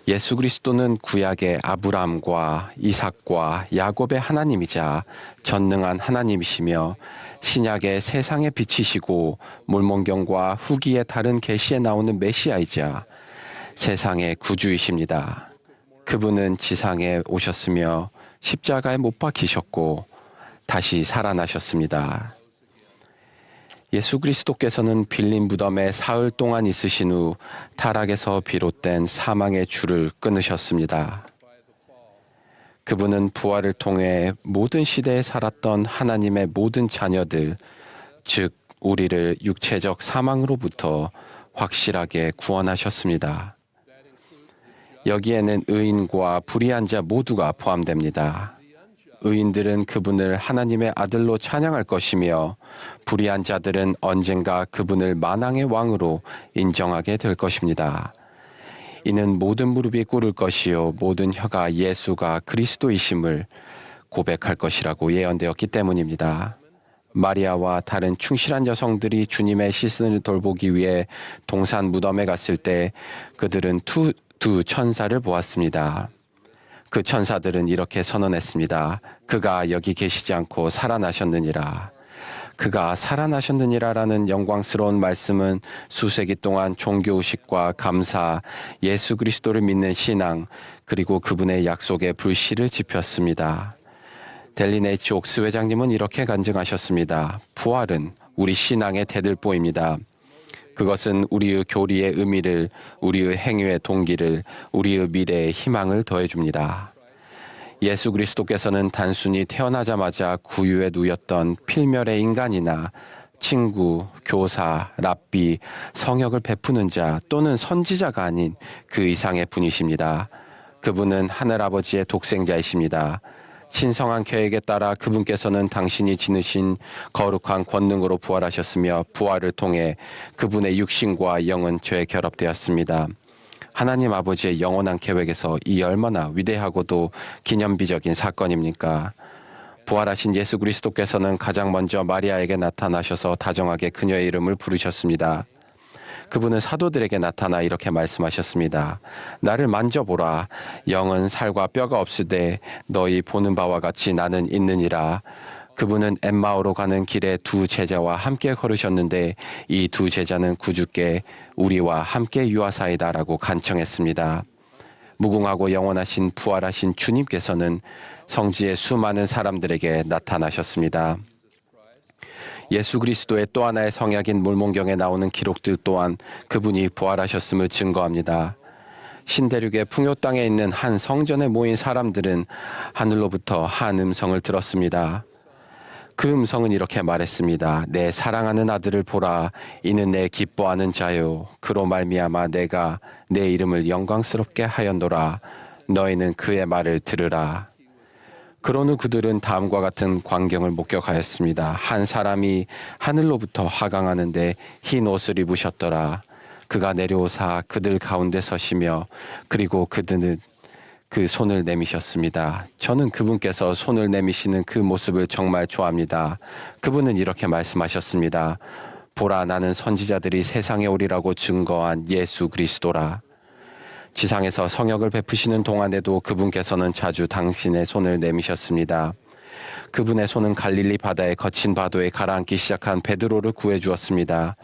예수 그리스도는 구약의 아브라함과 이삭과 야곱의 하나님이자 전능한 하나님이시며 신약의 세상의 빛이시고 몰몬경과 후기의 다른 계시에 나오는 메시아이자 세상의 구주이십니다. 그분은 지상에 오셨으며 십자가에 못 박히셨고 다시 살아나셨습니다. 예수 그리스도께서는 빌린 무덤에 사흘 동안 있으신 후 타락에서 비롯된 사망의 줄을 끊으셨습니다. 그분은 부활을 통해 모든 시대에 살았던 하나님의 모든 자녀들, 즉 우리를 육체적 사망으로부터 확실하게 구원하셨습니다. 여기에는 의인과 불의한 자 모두가 포함됩니다. 의인들은 그분을 하나님의 아들로 찬양할 것이며 불의한 자들은 언젠가 그분을 만왕의 왕으로 인정하게 될 것입니다. 이는 모든 무릎이 꿇을 것이요 모든 혀가 예수가 그리스도이심을 고백할 것이라고 예언되었기 때문입니다. 마리아와 다른 충실한 여성들이 주님의 시신을 돌보기 위해 동산 무덤에 갔을 때 그들은 두 천사를 보았습니다. 그 천사들은 이렇게 선언했습니다. 그가 여기 계시지 않고 살아나셨느니라. 그가 살아나셨느니라라는 영광스러운 말씀은 수세기 동안 종교의식과 감사, 예수 그리스도를 믿는 신앙, 그리고 그분의 약속에 불씨를 지폈습니다. 델린 H. 옥스 회장님은 이렇게 간증하셨습니다. 부활은 우리 신앙의 대들보입니다. 그것은 우리의 교리의 의미를, 우리의 행위의 동기를, 우리의 미래의 희망을 더해줍니다. 예수 그리스도께서는 단순히 태어나자마자 구유에 누였던 필멸의 인간이나 친구, 교사, 랍비, 성역을 베푸는 자 또는 선지자가 아닌 그 이상의 분이십니다. 그분은 하늘아버지의 독생자이십니다. 신성한 계획에 따라 그분께서는 당신이 지니신 거룩한 권능으로 부활하셨으며 부활을 통해 그분의 육신과 영은 죄에 결합되었습니다. 하나님 아버지의 영원한 계획에서 이 얼마나 위대하고도 기념비적인 사건입니까? 부활하신 예수 그리스도께서는 가장 먼저 마리아에게 나타나셔서 다정하게 그녀의 이름을 부르셨습니다. 그분은 사도들에게 나타나 이렇게 말씀하셨습니다. 나를 만져보라. 영은 살과 뼈가 없으되 너희 보는 바와 같이 나는 있느니라. 그분은 엠마오로 가는 길에 두 제자와 함께 걸으셨는데 이 두 제자는 구주께 우리와 함께 유하사이다라고 간청했습니다. 무궁하고 영원하신 부활하신 주님께서는 성지의 수많은 사람들에게 나타나셨습니다. 예수 그리스도의 또 하나의 성약인 몰몬경에 나오는 기록들 또한 그분이 부활하셨음을 증거합니다. 신대륙의 풍요 땅에 있는 한 성전에 모인 사람들은 하늘로부터 한 음성을 들었습니다. 그 음성은 이렇게 말했습니다. 내 사랑하는 아들을 보라. 이는 내 기뻐하는 자요. 그로 말미암아 내가 내 이름을 영광스럽게 하였노라. 너희는 그의 말을 들으라. 그런 후 그들은 다음과 같은 광경을 목격하였습니다. 한 사람이 하늘로부터 하강하는데 흰 옷을 입으셨더라. 그가 내려오사 그들 가운데 서시며 그리고 그들은 그 손을 내미셨습니다. 저는 그분께서 손을 내미시는 그 모습을 정말 좋아합니다. 그분은 이렇게 말씀하셨습니다. 보라, 나는 선지자들이 세상에 오리라고 증거한 예수 그리스도라. 지상에서 성역을 베푸시는 동안에도 그분께서는 자주 당신의 손을 내미셨습니다. 그분의 손은 갈릴리 바다의 거친 파도에 가라앉기 시작한 베드로를 구해주었습니다.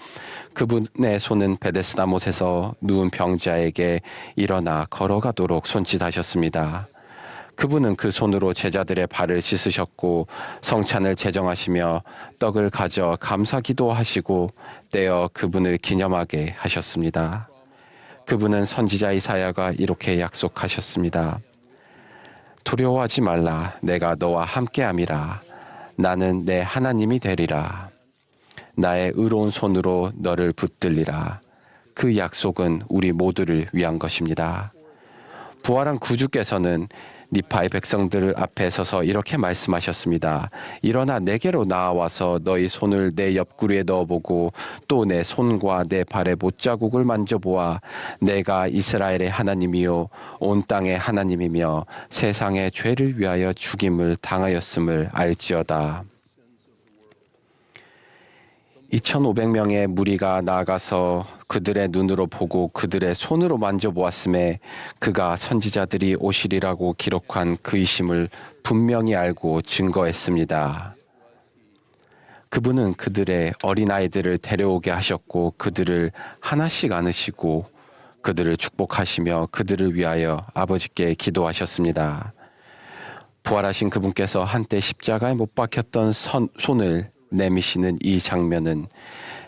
그분의 손은 베데스다 못에서 누운 병자에게 일어나 걸어가도록 손짓하셨습니다. 그분은 그 손으로 제자들의 발을 씻으셨고 성찬을 제정하시며 떡을 가져 감사 기도하시고 떼어 그분을 기념하게 하셨습니다. 그분은 선지자 이사야가 이렇게 약속하셨습니다. 두려워하지 말라. 내가 너와 함께함이라. 나는 내 하나님이 되리라. 나의 의로운 손으로 너를 붙들리라. 그 약속은 우리 모두를 위한 것입니다. 부활한 구주께서는 니파의 백성들 앞에 서서 이렇게 말씀하셨습니다. 일어나 내게로 나와서 너희 손을 내 옆구리에 넣어보고 또 내 손과 내 발의 못자국을 만져보아 내가 이스라엘의 하나님이요 온 땅의 하나님이며 세상의 죄를 위하여 죽임을 당하였음을 알지어다. 2,500명의 무리가 나아가서 그들의 눈으로 보고 그들의 손으로 만져보았음에 그가 선지자들이 오시리라고 기록한 그이심을 분명히 알고 증거했습니다. 그분은 그들의 어린아이들을 데려오게 하셨고 그들을 하나씩 안으시고 그들을 축복하시며 그들을 위하여 아버지께 기도하셨습니다. 부활하신 그분께서 한때 십자가에 못 박혔던 손을 내미시는 이 장면은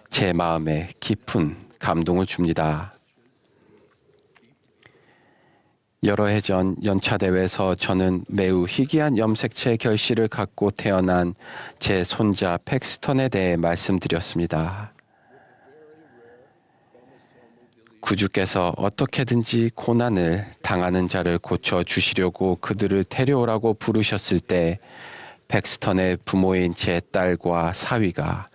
제 마음에 깊은 감동을 줍니다. 여러 해 전 연차대회에서 저는 매우 희귀한 염색체 결실을 갖고 태어난 제 손자 팩스턴에 대해 말씀드렸습니다. 구주께서 어떻게든지 고난을 당하는 자를 고쳐주시려고 그들을 데려오라고 부르셨을 때 팩스턴의 부모인 제 딸과 사위가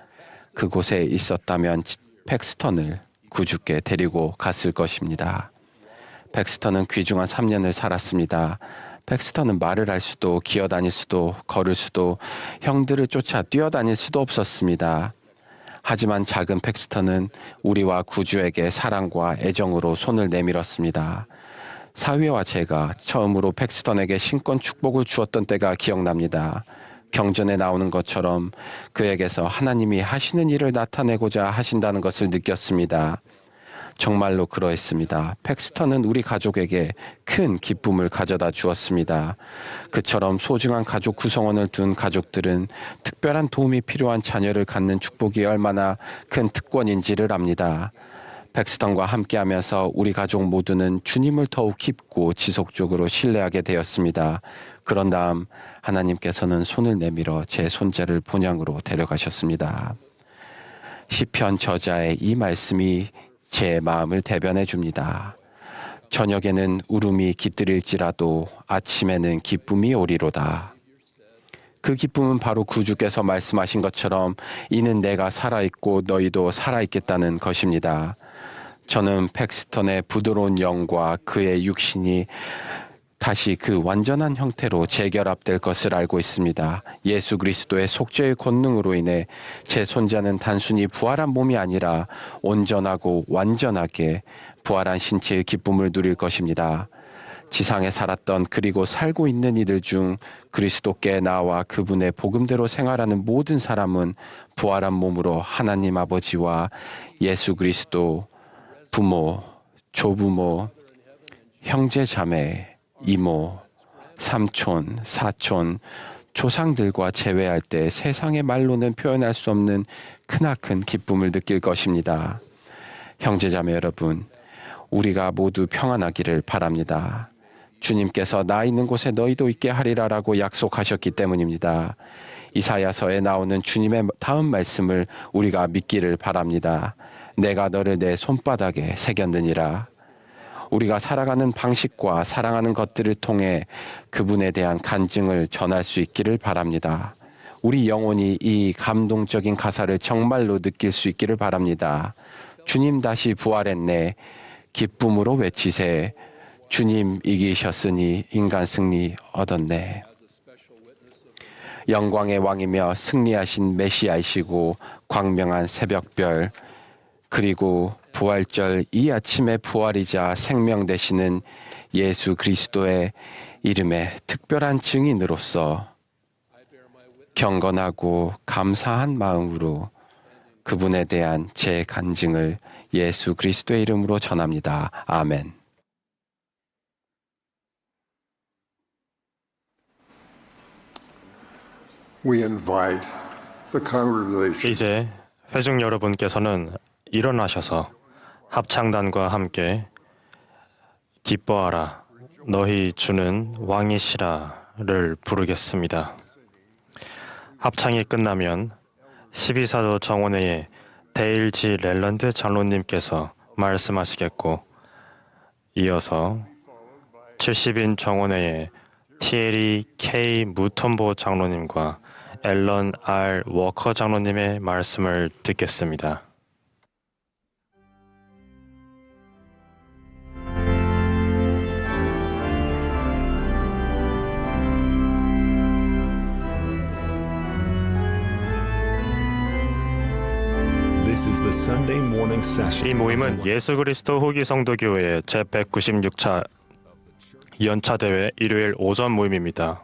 그곳에 있었다면 팩스턴을 구주께 데리고 갔을 것입니다. 팩스턴은 귀중한 3년을 살았습니다. 팩스턴은 말을 할 수도 기어다닐 수도 걸을 수도 형들을 쫓아 뛰어다닐 수도 없었습니다. 하지만 작은 팩스턴은 우리와 구주에게 사랑과 애정으로 손을 내밀었습니다. 사위와 제가 처음으로 팩스턴에게 신권 축복을 주었던 때가 기억납니다. 경전에 나오는 것처럼 그에게서 하나님이 하시는 일을 나타내고자 하신다는 것을 느꼈습니다. 정말로 그러했습니다. 팩스턴은 우리 가족에게 큰 기쁨을 가져다 주었습니다. 그처럼 소중한 가족 구성원을 둔 가족들은 특별한 도움이 필요한 자녀를 갖는 축복이 얼마나 큰 특권인지를 압니다. 팩스턴과 함께하면서 우리 가족 모두는 주님을 더욱 깊고 지속적으로 신뢰하게 되었습니다. 그런 다음 하나님께서는 손을 내밀어 제 손자를 본향으로 데려가셨습니다. 시편 저자의 이 말씀이 제 마음을 대변해 줍니다. 저녁에는 울음이 깃들일지라도 아침에는 기쁨이 오리로다. 그 기쁨은 바로 구주께서 말씀하신 것처럼 이는 내가 살아있고 너희도 살아있겠다는 것입니다. 저는 팩스턴의 부드러운 영과 그의 육신이 다시 그 완전한 형태로 재결합될 것을 알고 있습니다. 예수 그리스도의 속죄의 권능으로 인해 제 손자는 단순히 부활한 몸이 아니라 온전하고 완전하게 부활한 신체의 기쁨을 누릴 것입니다. 지상에 살았던 그리고 살고 있는 이들 중 그리스도께 나와 그분의 복음대로 생활하는 모든 사람은 부활한 몸으로 하나님 아버지와 예수 그리스도, 부모, 조부모, 형제 자매, 이모, 삼촌, 사촌, 조상들과 재회할 때 세상의 말로는 표현할 수 없는 크나큰 기쁨을 느낄 것입니다. 형제자매 여러분, 우리가 모두 평안하기를 바랍니다. 주님께서 나 있는 곳에 너희도 있게 하리라라고 약속하셨기 때문입니다. 이사야서에 나오는 주님의 다음 말씀을 우리가 믿기를 바랍니다. 내가 너를 내 손바닥에 새겼느니라. 우리가 살아가는 방식과 사랑하는 것들을 통해 그분에 대한 간증을 전할 수 있기를 바랍니다. 우리 영혼이 이 감동적인 가사를 정말로 느낄 수 있기를 바랍니다. 주님 다시 부활했네. 기쁨으로 외치세. 주님 이기셨으니 인간 승리 얻었네. 영광의 왕이며 승리하신 메시아이시고 광명한 새벽별 그리고 부활절 이 아침의 부활이자 생명 되시는 예수 그리스도의 이름의 특별한 증인으로서 경건하고 감사한 마음으로 그분에 대한 제 간증을 예수 그리스도의 이름으로 전합니다. 아멘. We invite the congregation 이제 회중 여러분께서는 일어나셔서 합창단과 함께 기뻐하라 너희 주는 왕이시라를 부르겠습니다. 합창이 끝나면 12사도 정원회의 데일지 렐런드 장로님께서 말씀하시겠고 이어서 70인 정원회의 티에리 K 무톤보 장로님과 앨런 R 워커 장로님의 말씀을 듣겠습니다. This is the Sunday morning session. 이 모임은 예수 그리스도 후기 성도교회의 제196차 연차 대회 일요일 오전 모임입니다.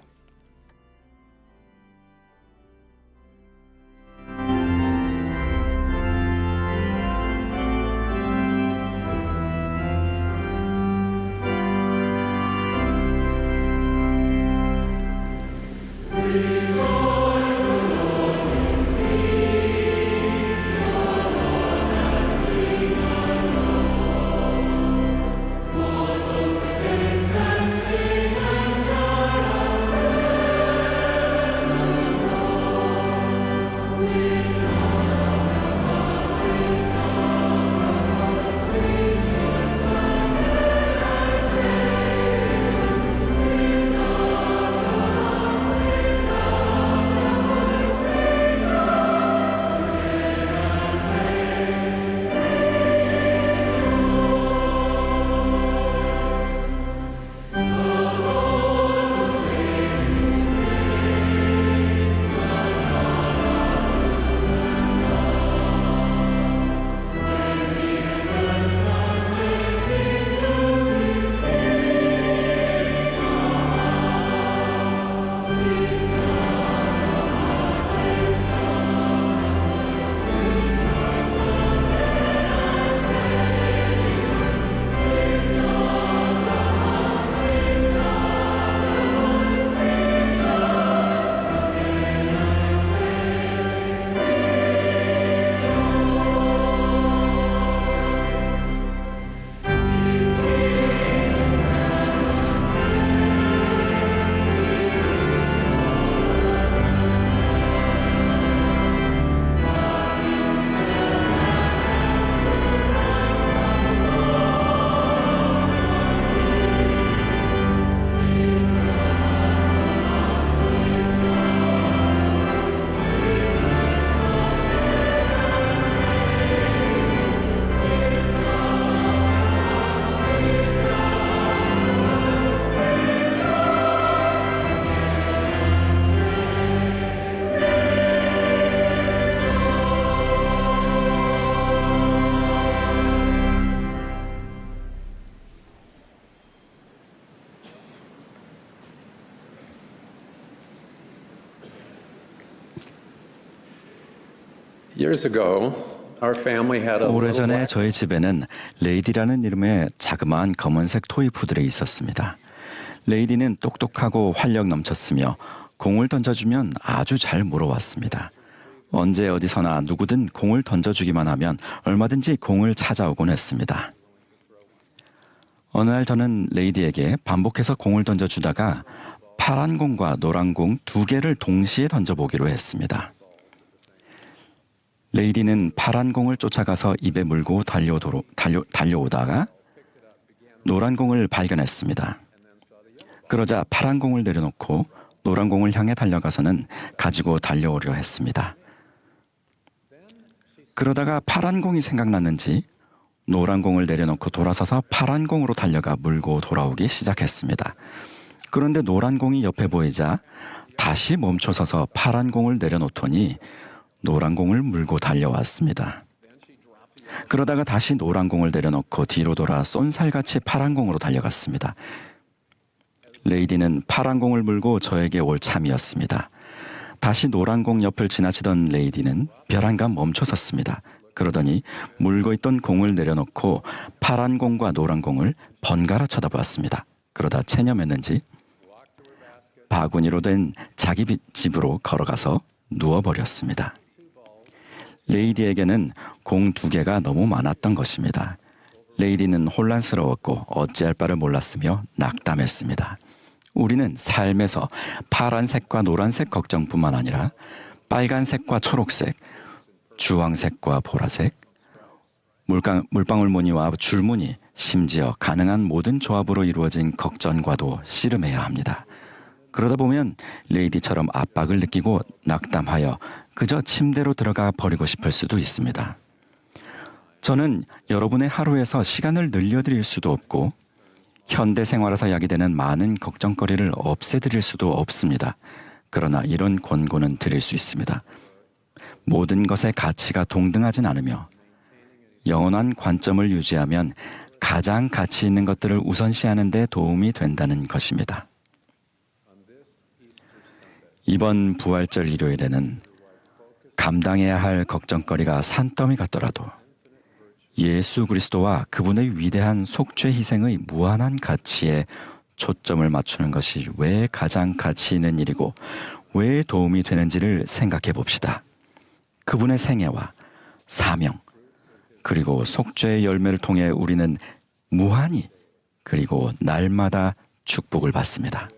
Years ago, our family had a 오래전에 저희 집에는 레이디라는 이름의 자그마한 검은색 토이 푸들이 있었습니다. 레이디는 똑똑하고 활력 넘쳤으며 공을 던져주면 아주 잘 물어왔습니다. 언제 어디서나 누구든 공을 던져주기만 하면 얼마든지 공을 찾아오곤 했습니다. 어느 날 저는 레이디에게 반복해서 공을 던져주다가 파란 공과 노란 공 두 개를 동시에 던져보기로 했습니다. 레이디는 파란 공을 쫓아가서 입에 물고 달려오다가 노란 공을 발견했습니다. 그러자 파란 공을 내려놓고 노란 공을 향해 달려가서는 가지고 달려오려 했습니다. 그러다가 파란 공이 생각났는지 노란 공을 내려놓고 돌아서서 파란 공으로 달려가 물고 돌아오기 시작했습니다. 그런데 노란 공이 옆에 보이자 다시 멈춰서서 파란 공을 내려놓더니 노란 공을 물고 달려왔습니다. 그러다가 다시 노란 공을 내려놓고 뒤로 돌아 쏜살같이 파란 공으로 달려갔습니다. 레이디는 파란 공을 물고 저에게 올 참이었습니다. 다시 노란 공 옆을 지나치던 레이디는 벼랑간 멈춰섰습니다. 그러더니 물고 있던 공을 내려놓고 파란 공과 노란 공을 번갈아 쳐다보았습니다. 그러다 체념했는지 바구니로 된 자기 집으로 걸어가서 누워버렸습니다. 레이디에게는 공 두 개가 너무 많았던 것입니다. 레이디는 혼란스러웠고 어찌할 바를 몰랐으며 낙담했습니다. 우리는 삶에서 파란색과 노란색 걱정뿐만 아니라 빨간색과 초록색, 주황색과 보라색, 물방울 무늬와 줄무늬, 심지어 가능한 모든 조합으로 이루어진 걱정과도 씨름해야 합니다. 그러다 보면 레이디처럼 압박을 느끼고 낙담하여 그저 침대로 들어가 버리고 싶을 수도 있습니다. 저는 여러분의 하루에서 시간을 늘려드릴 수도 없고 현대 생활에서 야기되는 많은 걱정거리를 없애드릴 수도 없습니다. 그러나 이런 권고는 드릴 수 있습니다. 모든 것의 가치가 동등하진 않으며 영원한 관점을 유지하면 가장 가치 있는 것들을 우선시하는 데 도움이 된다는 것입니다. 이번 부활절 일요일에는 감당해야 할 걱정거리가 산더미 같더라도 예수 그리스도와 그분의 위대한 속죄 희생의 무한한 가치에 초점을 맞추는 것이 왜 가장 가치 있는 일이고 왜 도움이 되는지를 생각해 봅시다. 그분의 생애와 사명, 그리고 속죄의 열매를 통해 우리는 무한히 그리고 날마다 축복을 받습니다.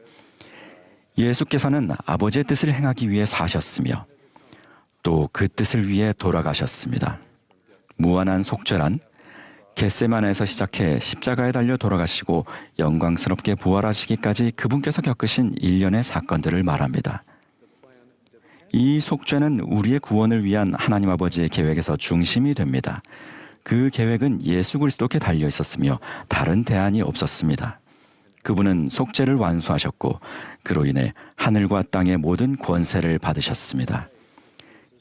예수께서는 아버지의 뜻을 행하기 위해 사셨으며 또 그 뜻을 위해 돌아가셨습니다. 무한한 속죄란 겟세마네에서 시작해 십자가에 달려 돌아가시고 영광스럽게 부활하시기까지 그분께서 겪으신 일련의 사건들을 말합니다. 이 속죄는 우리의 구원을 위한 하나님 아버지의 계획에서 중심이 됩니다. 그 계획은 예수 그리스도께 달려 있었으며 다른 대안이 없었습니다. 그분은 속죄를 완수하셨고 그로 인해 하늘과 땅의 모든 권세를 받으셨습니다.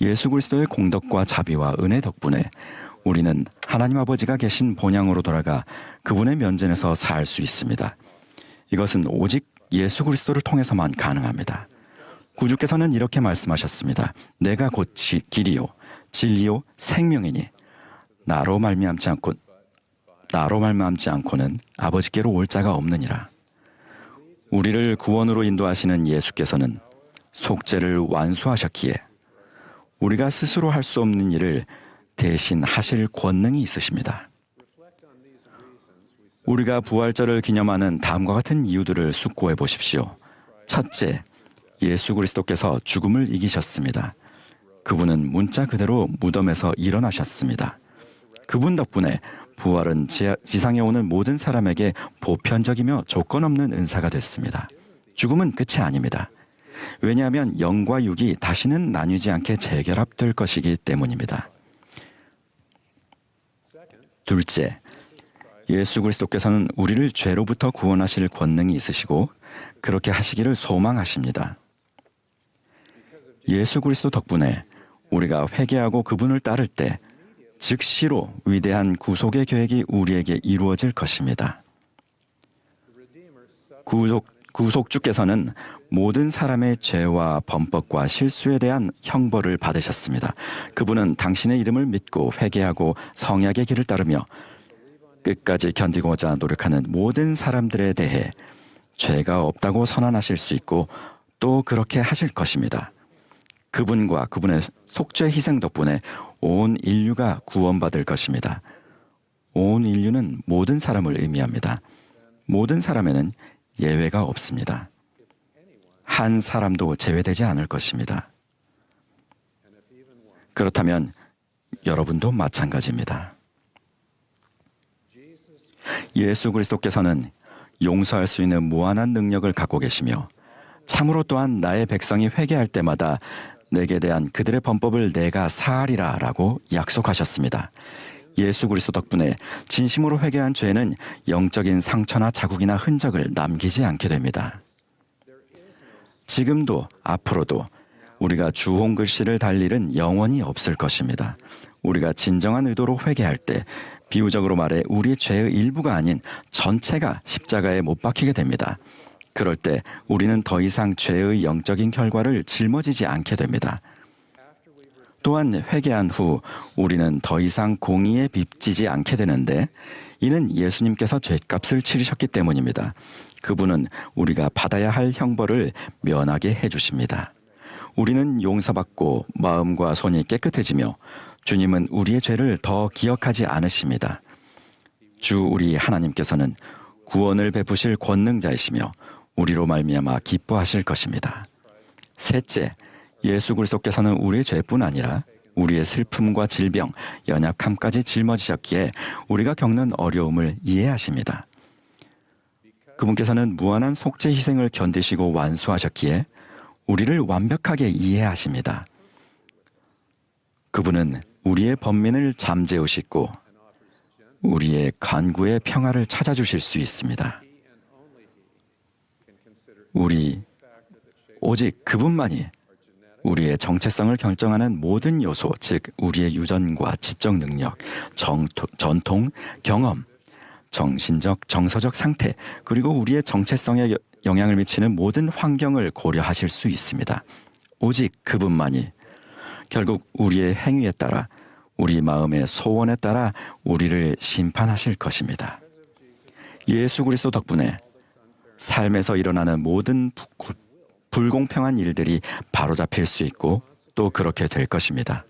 예수 그리스도의 공덕과 자비와 은혜 덕분에 우리는 하나님 아버지가 계신 본향으로 돌아가 그분의 면전에서 살 수 있습니다. 이것은 오직 예수 그리스도를 통해서만 가능합니다. 구주께서는 이렇게 말씀하셨습니다. 내가 곧 길이요 진리요 생명이니 나로 말미암지 않고는 아버지께로 올 자가 없느니라. 우리를 구원으로 인도하시는 예수께서는 속죄를 완수하셨기에 우리가 스스로 할 수 없는 일을 대신 하실 권능이 있으십니다. 우리가 부활절을 기념하는 다음과 같은 이유들을 숙고해 보십시오. 첫째, 예수 그리스도께서 죽음을 이기셨습니다. 그분은 문자 그대로 무덤에서 일어나셨습니다. 그분 덕분에 부활은 지상에 오는 모든 사람에게 보편적이며 조건 없는 은사가 됐습니다. 죽음은 끝이 아닙니다. 왜냐하면 영과 육이 다시는 나뉘지 않게 재결합될 것이기 때문입니다. 둘째, 예수 그리스도께서는 우리를 죄로부터 구원하실 권능이 있으시고 그렇게 하시기를 소망하십니다. 예수 그리스도 덕분에 우리가 회개하고 그분을 따를 때 즉시로 위대한 구속의 계획이 우리에게 이루어질 것입니다. 구속주께서는 모든 사람의 죄와 범법과 실수에 대한 형벌을 받으셨습니다. 그분은 당신의 이름을 믿고 회개하고 성약의 길을 따르며 끝까지 견디고자 노력하는 모든 사람들에 대해 죄가 없다고 선언하실 수 있고 또 그렇게 하실 것입니다. 그분과 그분의 속죄 희생 덕분에 온 인류가 구원받을 것입니다. 온 인류는 모든 사람을 의미합니다. 모든 사람에는 예외가 없습니다. 한 사람도 제외되지 않을 것입니다. 그렇다면 여러분도 마찬가지입니다. 예수 그리스도께서는 용서할 수 있는 무한한 능력을 갖고 계시며 참으로 또한 나의 백성이 회개할 때마다 내게 대한 그들의 범법을 내가 사하리라 라고 약속하셨습니다. 예수 그리스도 덕분에 진심으로 회개한 죄는 영적인 상처나 자국이나 흔적을 남기지 않게 됩니다. 지금도 앞으로도 우리가 주홍글씨를 달 일은 영원히 없을 것입니다. 우리가 진정한 의도로 회개할 때 비유적으로 말해 우리의 죄의 일부가 아닌 전체가 십자가에 못 박히게 됩니다. 그럴 때 우리는 더 이상 죄의 영적인 결과를 짊어지지 않게 됩니다. 또한 회개한 후 우리는 더 이상 공의에 빚지지 않게 되는데 이는 예수님께서 죄값을 치르셨기 때문입니다. 그분은 우리가 받아야 할 형벌을 면하게 해주십니다. 우리는 용서받고 마음과 손이 깨끗해지며 주님은 우리의 죄를 더 기억하지 않으십니다. 주 우리 하나님께서는 구원을 베푸실 권능자이시며 우리로 말미암아 기뻐하실 것입니다. 셋째, 예수 그리스도께서는 우리의 죄뿐 아니라 우리의 슬픔과 질병, 연약함까지 짊어지셨기에 우리가 겪는 어려움을 이해하십니다. 그분께서는 무한한 속죄 희생을 견디시고 완수하셨기에 우리를 완벽하게 이해하십니다. 그분은 우리의 번민을 잠재우시고 우리의 간구의 평화를 찾아주실 수 있습니다. 오직 그분만이 우리의 정체성을 결정하는 모든 요소, 즉 우리의 유전과 지적 능력, 전통, 경험, 정신적, 정서적 상태, 그리고 우리의 정체성에 영향을 미치는 모든 환경을 고려하실 수 있습니다. 오직 그분만이 결국 우리의 행위에 따라, 우리 마음의 소원에 따라 우리를 심판하실 것입니다. 예수 그리스도 덕분에 삶에서 일어나는 모든 불공평한 일들이 바로잡힐 수 있고 또 그렇게 될 것입니다.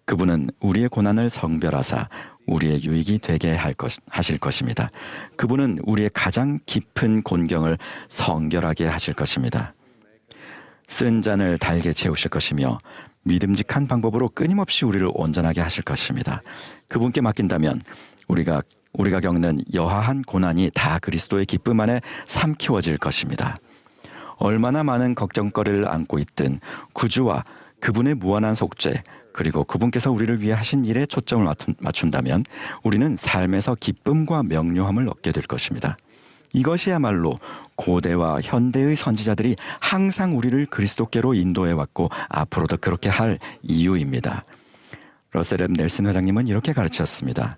그분은 우리의 고난을 성별하사 우리의 유익이 되게 하실 것입니다. 그분은 우리의 가장 깊은 곤경을 성결하게 하실 것입니다. 쓴 잔을 달게 채우실 것이며 믿음직한 방법으로 끊임없이 우리를 온전하게 하실 것입니다. 그분께 맡긴다면 우리가 겪는 여하한 고난이 다 그리스도의 기쁨 안에 삼키워질 것입니다. 얼마나 많은 걱정거리를 안고 있든 구주와 그분의 무한한 속죄, 그리고 그분께서 우리를 위해 하신 일에 초점을 맞춘다면 우리는 삶에서 기쁨과 명료함을 얻게 될 것입니다. 이것이야말로 고대와 현대의 선지자들이 항상 우리를 그리스도께로 인도해왔고 앞으로도 그렇게 할 이유입니다. 러셀 M. 넬슨 회장님은 이렇게 가르쳤습니다.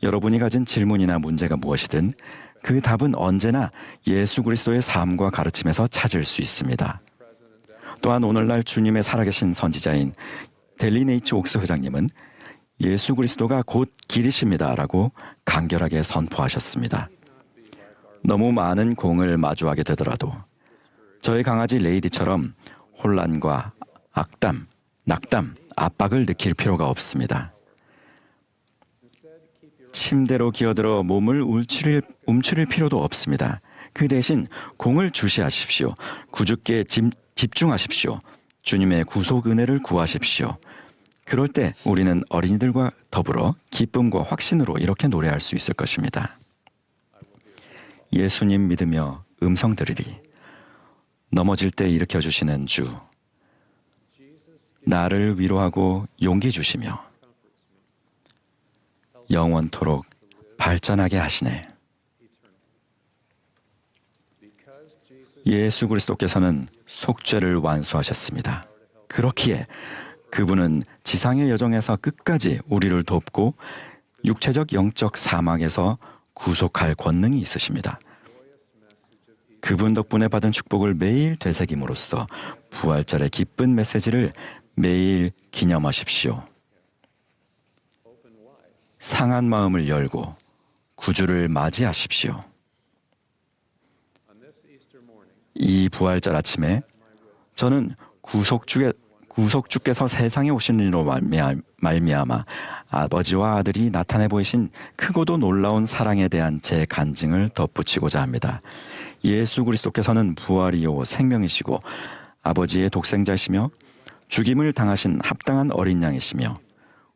여러분이 가진 질문이나 문제가 무엇이든 그 답은 언제나 예수 그리스도의 삶과 가르침에서 찾을 수 있습니다. 또한 오늘날 주님의 살아계신 선지자인 델리 네이츠 옥스 회장님은 예수 그리스도가 곧 길이십니다라고 간결하게 선포하셨습니다. 너무 많은 공을 마주하게 되더라도 저희 강아지 레이디처럼 혼란과 악담, 낙담, 압박을 느낄 필요가 없습니다. 침대로 기어들어 몸을 움츠릴 필요도 없습니다. 그 대신 공을 주시하십시오. 구주께 집중하십시오. 주님의 구속 은혜를 구하십시오. 그럴 때 우리는 어린이들과 더불어 기쁨과 확신으로 이렇게 노래할 수 있을 것입니다. 예수님 믿으며 음성 들으리. 넘어질 때 일으켜주시는 주. 나를 위로하고 용기 주시며 영원토록 발전하게 하시네. 예수 그리스도께서는 속죄를 완수하셨습니다. 그렇기에 그분은 지상의 여정에서 끝까지 우리를 돕고 육체적 영적 사망에서 구속할 권능이 있으십니다. 그분 덕분에 받은 축복을 매일 되새김으로써 부활절의 기쁜 메시지를 매일 기념하십시오. 상한 마음을 열고 구주를 맞이하십시오. 이 부활절 아침에 저는 구속주께서 세상에 오신 일로 말미암아 아버지와 아들이 나타내 보이신 크고도 놀라운 사랑에 대한 제 간증을 덧붙이고자 합니다. 예수 그리스도께서는 부활이요 생명이시고 아버지의 독생자이시며 죽임을 당하신 합당한 어린 양이시며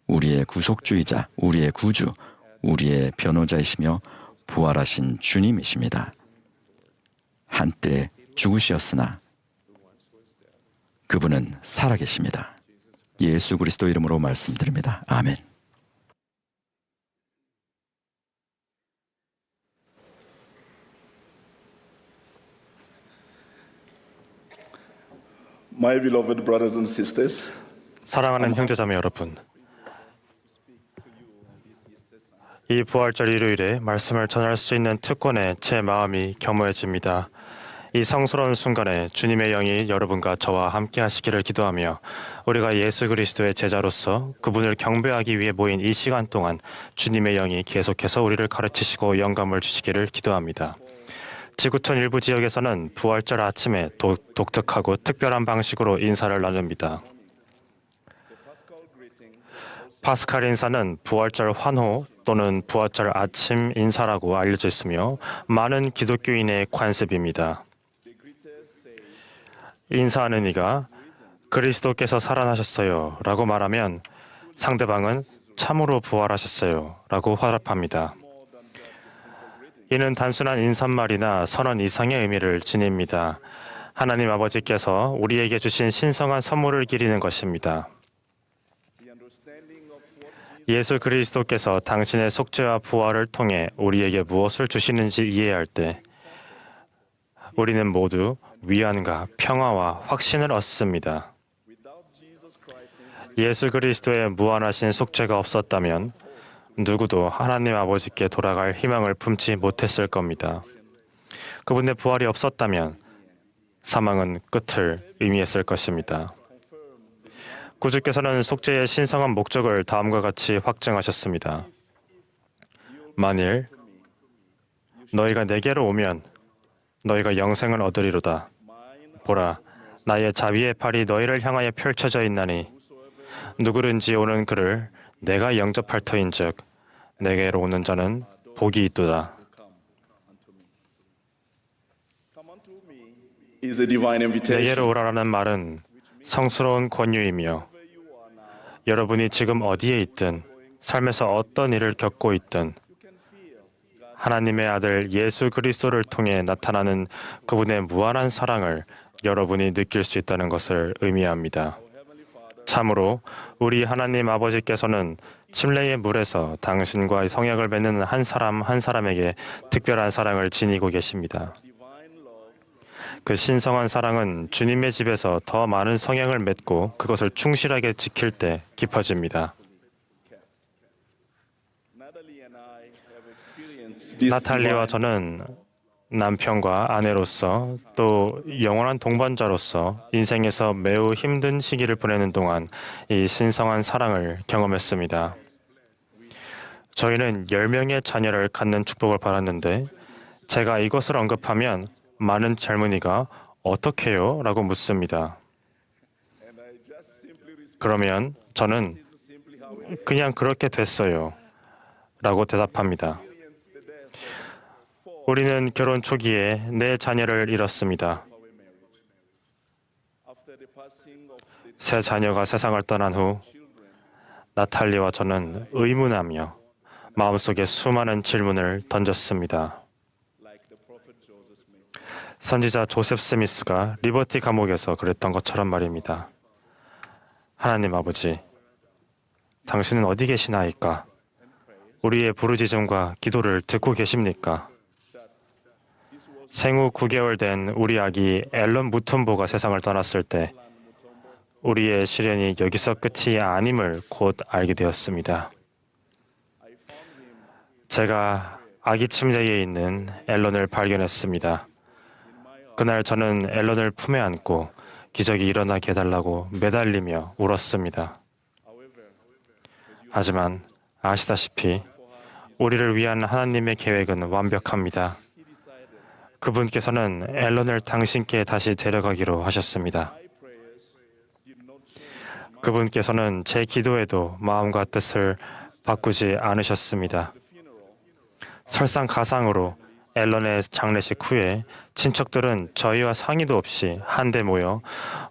우리의 구속주이자 우리의 구주, 우리의 변호자이시며 부활하신 주님이십니다. 한때 죽으시었으나 그분은 살아계십니다. 예수 그리스도 이름으로 말씀드립니다. 아멘. My beloved brothers and sisters, 사랑하는 형제자매 여러분, 이 부활절 일요일에 말씀을 전할 수 있는 특권에 제 마음이 겸허해집니다. 이 성스러운 순간에 주님의 영이 여러분과 저와 함께 하시기를 기도하며 우리가 예수 그리스도의 제자로서 그분을 경배하기 위해 모인 이 시간 동안 주님의 영이 계속해서 우리를 가르치시고 영감을 주시기를 기도합니다. 지구촌 일부 지역에서는 부활절 아침에 독특하고 특별한 방식으로 인사를 나눕니다. 파스칼 인사는 부활절 환호 또는 부활절 아침 인사라고 알려져 있으며 많은 기독교인의 관습입니다. 인사하는 이가 그리스도께서 살아나셨어요 라고 말하면 상대방은 참으로 부활하셨어요 라고 화답합니다. 이는 단순한 인사말이나 선언 이상의 의미를 지닙니다. 하나님 아버지께서 우리에게 주신 신성한 선물을 기리는 것입니다. 예수 그리스도께서 당신의 속죄와 부활을 통해 우리에게 무엇을 주시는지 이해할 때 우리는 모두 위안과 평화와 확신을 얻습니다. 예수 그리스도의 무한하신 속죄가 없었다면 누구도 하나님 아버지께 돌아갈 희망을 품지 못했을 겁니다. 그분의 부활이 없었다면 사망은 끝을 의미했을 것입니다. 구주께서는 속죄의 신성한 목적을 다음과 같이 확증하셨습니다. 만일 너희가 내게로 오면 너희가 영생을 얻으리로다. 보라, 나의 자비의 팔이 너희를 향하여 펼쳐져 있나니 누구든지 오는 그를 내가 영접할 터인즉 내게로 오는 자는 복이 있도다. 내게로 오라라는 말은 성스러운 권유이며 여러분이 지금 어디에 있든 삶에서 어떤 일을 겪고 있든 하나님의 아들 예수 그리스도를 통해 나타나는 그분의 무한한 사랑을 여러분이 느낄 수 있다는 것을 의미합니다. 참으로 우리 하나님 아버지께서는 침례의 물에서 당신과 성약을 맺는 한 사람 한 사람에게 특별한 사랑을 지니고 계십니다. 그 신성한 사랑은 주님의 집에서 더 많은 성약을 맺고 그것을 충실하게 지킬 때 깊어집니다. 나탈리와 저는 남편과 아내로서 또 영원한 동반자로서 인생에서 매우 힘든 시기를 보내는 동안 이 신성한 사랑을 경험했습니다. 저희는 10명의 자녀를 갖는 축복을 받았는데 제가 이것을 언급하면 많은 젊은이가 어떻게요? 라고 묻습니다. 그러면 저는 그냥 그렇게 됐어요. 라고 대답합니다. 우리는 결혼 초기에 4 자녀를 잃었습니다. 3 자녀가 세상을 떠난 후 나탈리와 저는 의문하며 마음속에 수많은 질문을 던졌습니다. 선지자 조셉 스미스가 리버티 감옥에서 그랬던 것처럼 말입니다. 하나님 아버지, 당신은 어디 계시나이까? 우리의 부르짖음과 기도를 듣고 계십니까? 생후 9개월 된 우리 아기 앨런 무텀보가 세상을 떠났을 때 우리의 시련이 여기서 끝이 아님을 곧 알게 되었습니다. 제가 아기 침대에 있는 앨런을 발견했습니다. 그날 저는 앨런을 품에 안고 기적이 일어나게 해달라고 매달리며 울었습니다. 하지만 아시다시피 우리를 위한 하나님의 계획은 완벽합니다. 그분께서는 앨런을 당신께 다시 데려가기로 하셨습니다. 그분께서는 제 기도에도 마음과 뜻을 바꾸지 않으셨습니다. 설상가상으로 앨런의 장례식 후에 친척들은 저희와 상의도 없이 한데 모여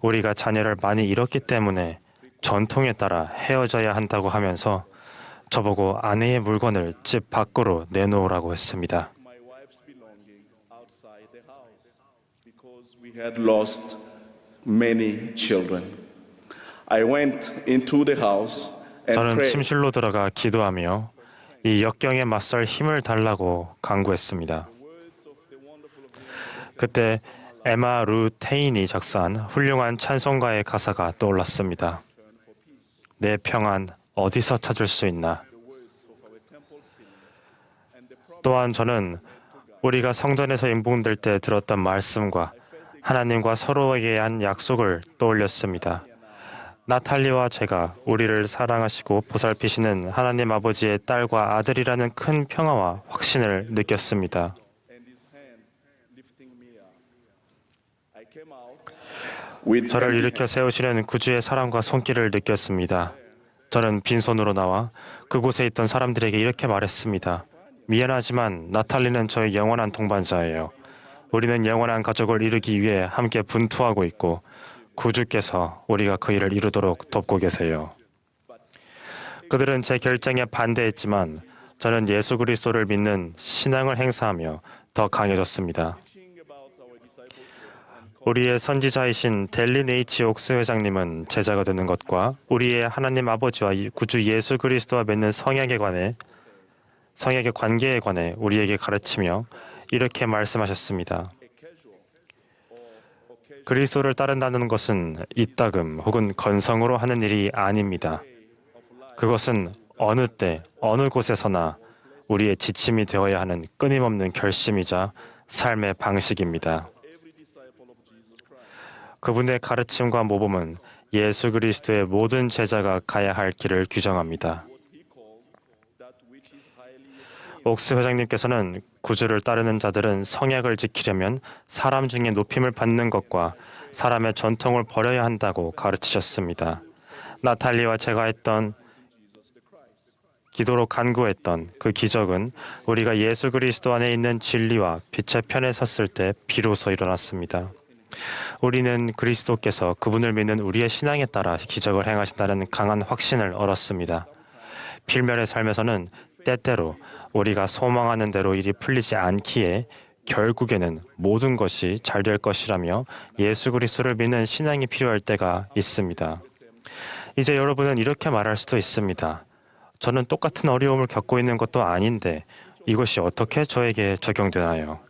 우리가 자녀를 많이 잃었기 때문에 전통에 따라 헤어져야 한다고 하면서 저보고 아내의 물건을 집 밖으로 내놓으라고 했습니다. We had lost many children. I went into the house and 저는 prayed. 침실로 들어가 기도하며 이 역경에 맞설 힘을 달라고 간구했습니다. 그때 에마 루 테인이 작사한 훌륭한 찬송가의 가사가 떠올랐습니다. 내 평안 어디서 찾을 수 있나? 또한 저는 우리가 성전에서 임봉될 때 들었던 말씀과 하나님과 서로에게 한 약속을 떠올렸습니다. 나탈리와 제가 우리를 사랑하시고 보살피시는 하나님 아버지의 딸과 아들이라는 큰 평화와 확신을 느꼈습니다. 저를 일으켜 세우시는 구주의 사랑과 손길을 느꼈습니다. 저는 빈손으로 나와 그곳에 있던 사람들에게 이렇게 말했습니다. 미안하지만 나탈리는 저의 영원한 동반자예요. 우리는 영원한 가족을 이루기 위해 함께 분투하고 있고 구주께서 우리가 그 일을 이루도록 돕고 계세요. 그들은 제 결정에 반대했지만 저는 예수 그리스도를 믿는 신앙을 행사하며 더 강해졌습니다. 우리의 선지자이신 델리 네이치 옥스 회장님은 제자가 되는 것과 우리의 하나님 아버지와 구주 예수 그리스도와 맺는 성약의 관계에 관해 우리에게 가르치며 이렇게 말씀하셨습니다. 그리스도를 따른다는 것은 이따금 혹은 건성으로 하는 일이 아닙니다. 그것은 어느 때, 어느 곳에서나 우리의 지침이 되어야 하는 끊임없는 결심이자 삶의 방식입니다. 그분의 가르침과 모범은 예수 그리스도의 모든 제자가 가야 할 길을 규정합니다. 옥스 회장님께서는 구주를 따르는 자들은 성약을 지키려면 사람 중에 높임을 받는 것과 사람의 전통을 버려야 한다고 가르치셨습니다. 나탈리와 제가 했던 기도로 간구했던 그 기적은 우리가 예수 그리스도 안에 있는 진리와 빛의 편에 섰을 때 비로소 일어났습니다. 우리는 그리스도께서 그분을 믿는 우리의 신앙에 따라 기적을 행하신다는 강한 확신을 얻었습니다. 필멸의 삶에서는 때때로 우리가 소망하는 대로 일이 풀리지 않기에 결국에는 모든 것이 잘 될 것이라며 예수 그리스도를 믿는 신앙이 필요할 때가 있습니다. 이제 여러분은 이렇게 말할 수도 있습니다. 저는 똑같은 어려움을 겪고 있는 것도 아닌데 이것이 어떻게 저에게 적용되나요?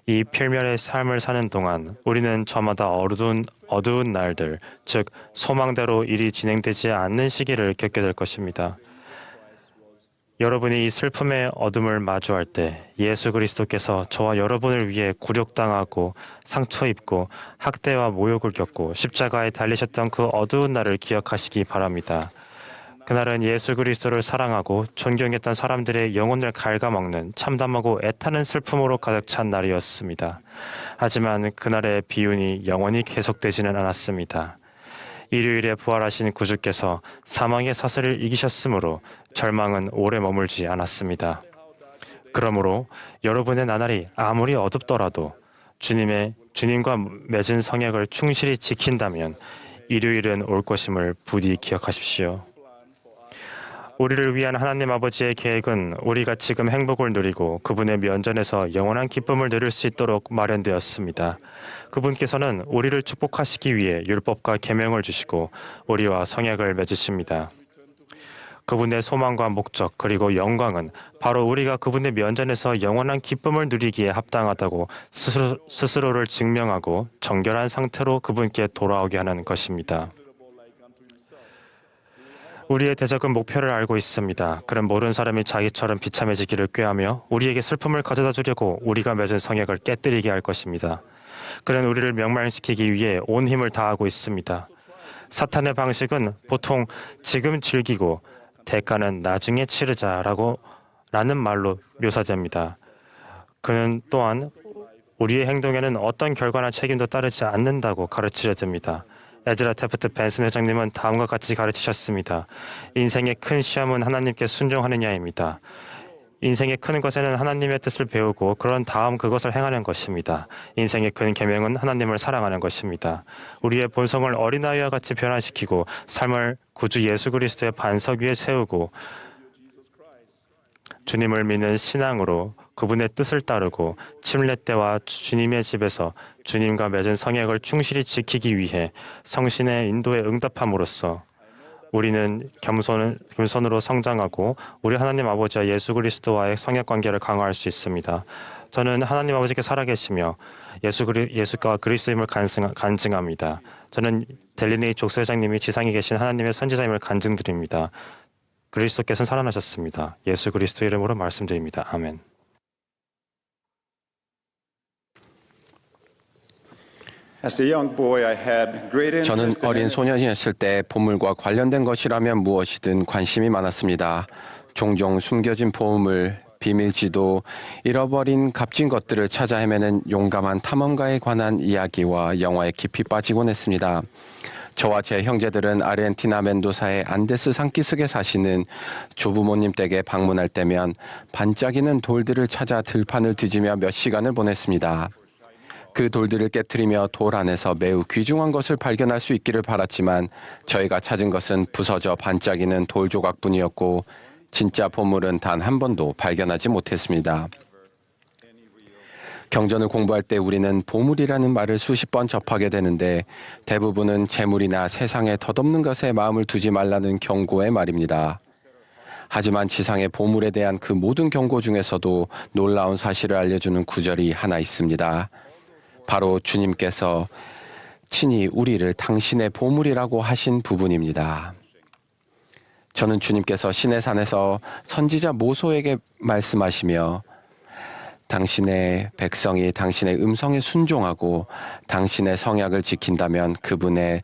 이 필멸의 삶을 사는 동안 우리는 저마다 어두운 날들, 즉 소망대로 일이 진행되지 않는 시기를 겪게 될 것입니다. 여러분이 이 슬픔의 어둠을 마주할 때 예수 그리스도께서 저와 여러분을 위해 굴욕당하고 상처 입고 학대와 모욕을 겪고 십자가에 달리셨던 그 어두운 날을 기억하시기 바랍니다. 그날은 예수 그리스도를 사랑하고 존경했던 사람들의 영혼을 갉아먹는 참담하고 애타는 슬픔으로 가득 찬 날이었습니다. 하지만 그날의 비운이 영원히 계속되지는 않았습니다. 일요일에 부활하신 구주께서 사망의 사슬을 이기셨으므로 절망은 오래 머물지 않았습니다. 그러므로 여러분의 나날이 아무리 어둡더라도 주님과 맺은 성약을 충실히 지킨다면 일요일은 올 것임을 부디 기억하십시오. 우리를 위한 하나님 아버지의 계획은 우리가 지금 행복을 누리고 그분의 면전에서 영원한 기쁨을 누릴 수 있도록 마련되었습니다. 그분께서는 우리를 축복하시기 위해 율법과 계명을 주시고 우리와 성약을 맺으십니다. 그분의 소망과 목적 그리고 영광은 바로 우리가 그분의 면전에서 영원한 기쁨을 누리기에 합당하다고 스스로를 증명하고 정결한 상태로 그분께 돌아오게 하는 것입니다. 우리의 대적은 목표를 알고 있습니다. 그는 모든 사람이 자기처럼 비참해지기를 꾀하며 우리에게 슬픔을 가져다 주려고 우리가 맺은 성약을 깨뜨리게 할 것입니다. 그는 우리를 멸망시키기 위해 온 힘을 다하고 있습니다. 사탄의 방식은 보통 지금 즐기고 대가는 나중에 치르자라는 말로 묘사됩니다. 그는 또한 우리의 행동에는 어떤 결과나 책임도 따르지 않는다고 가르치려 듭니다. 에즈라 테프트 벤슨 회장님은 다음과 같이 가르치셨습니다. 인생의 큰 시험은 하나님께 순종하느냐입니다. 인생의 큰 것에는 하나님의 뜻을 배우고 그런 다음 그것을 행하는 것입니다. 인생의 큰 계명은 하나님을 사랑하는 것입니다. 우리의 본성을 어린아이와 같이 변화시키고 삶을 구주 예수 그리스도의 반석 위에 세우고 주님을 믿는 신앙으로 그분의 뜻을 따르고 침례 때와 주님의 집에서 주님과 맺은 성약을 충실히 지키기 위해 성신의 인도에 응답함으로써 우리는 겸손으로 성장하고 우리 하나님 아버지와 예수 그리스도와의 성약 관계를 강화할 수 있습니다. 저는 하나님 아버지께 살아계시며 예수가 그리스도임을 간증합니다. 저는 델리네이 족스 회장님이 지상에 계신 하나님의 선지자임을 간증드립니다. 그리스도께서는 살아나셨습니다. 예수 그리스도 이름으로 말씀드립니다. 아멘. 저는 어린 소년이었을 때 보물과 관련된 것이라면 무엇이든 관심이 많았습니다. 종종 숨겨진 보물, 비밀지도, 잃어버린 값진 것들을 찾아 헤매는 용감한 탐험가에 관한 이야기와 영화에 깊이 빠지곤 했습니다. 저와 제 형제들은 아르헨티나 멘도사의 안데스 산기슭에 사시는 조부모님 댁에 방문할 때면 반짝이는 돌들을 찾아 들판을 뒤지며 몇 시간을 보냈습니다. 그 돌들을 깨트리며 돌 안에서 매우 귀중한 것을 발견할 수 있기를 바랐지만 저희가 찾은 것은 부서져 반짝이는 돌 조각뿐이었고 진짜 보물은 단 한 번도 발견하지 못했습니다. 경전을 공부할 때 우리는 보물이라는 말을 수십 번 접하게 되는데 대부분은 재물이나 세상에 덧없는 것에 마음을 두지 말라는 경고의 말입니다. 하지만 지상의 보물에 대한 그 모든 경고 중에서도 놀라운 사실을 알려주는 구절이 하나 있습니다. 바로 주님께서 친히 우리를 당신의 보물이라고 하신 부분입니다. 저는 주님께서 시내산에서 선지자 모소에게 말씀하시며 당신의 백성이 당신의 음성에 순종하고 당신의 성약을 지킨다면 그분의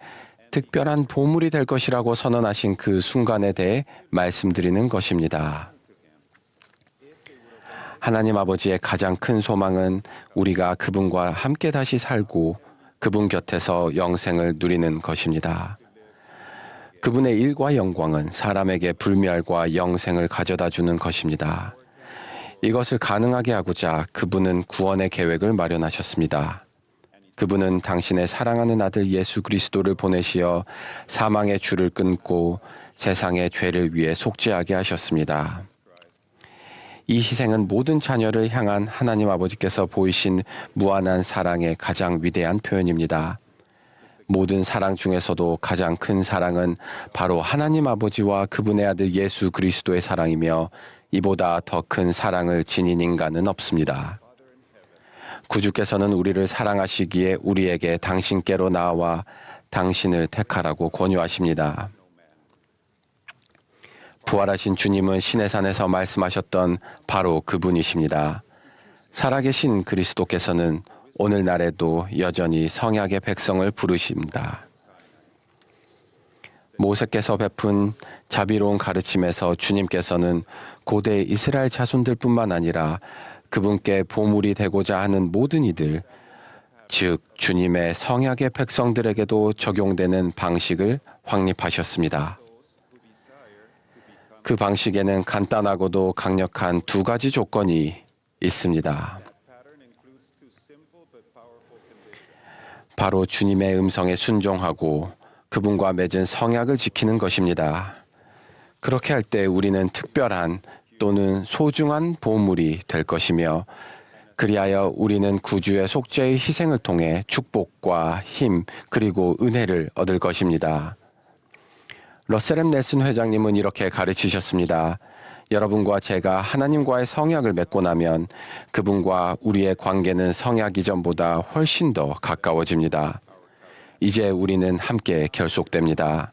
특별한 보물이 될 것이라고 선언하신 그 순간에 대해 말씀드리는 것입니다. 하나님 아버지의 가장 큰 소망은 우리가 그분과 함께 다시 살고 그분 곁에서 영생을 누리는 것입니다. 그분의 일과 영광은 사람에게 불멸과 영생을 가져다 주는 것입니다. 이것을 가능하게 하고자 그분은 구원의 계획을 마련하셨습니다. 그분은 당신의 사랑하는 아들 예수 그리스도를 보내시어 사망의 줄을 끊고 세상의 죄를 위해 속죄하게 하셨습니다. 이 희생은 모든 자녀를 향한 하나님 아버지께서 보이신 무한한 사랑의 가장 위대한 표현입니다. 모든 사랑 중에서도 가장 큰 사랑은 바로 하나님 아버지와 그분의 아들 예수 그리스도의 사랑이며 이보다 더 큰 사랑을 지닌 인간은 없습니다. 구주께서는 우리를 사랑하시기에 우리에게 당신께로 나와 당신을 택하라고 권유하십니다. 부활하신 주님은 시내산에서 말씀하셨던 바로 그분이십니다. 살아계신 그리스도께서는 오늘날에도 여전히 성약의 백성을 부르십니다. 모세께서 베푼 자비로운 가르침에서 주님께서는 고대 이스라엘 자손들뿐만 아니라 그분께 보물이 되고자 하는 모든 이들, 즉 주님의 성약의 백성들에게도 적용되는 방식을 확립하셨습니다. 그 방식에는 간단하고도 강력한 두 가지 조건이 있습니다. 바로 주님의 음성에 순종하고 그분과 맺은 성약을 지키는 것입니다. 그렇게 할 때 우리는 특별한 또는 소중한 보물이 될 것이며 그리하여 우리는 구주의 속죄의 희생을 통해 축복과 힘 그리고 은혜를 얻을 것입니다. 러셀 넬슨 회장님은 이렇게 가르치셨습니다. 여러분과 제가 하나님과의 성약을 맺고 나면 그분과 우리의 관계는 성약 이전보다 훨씬 더 가까워집니다. 이제 우리는 함께 결속됩니다.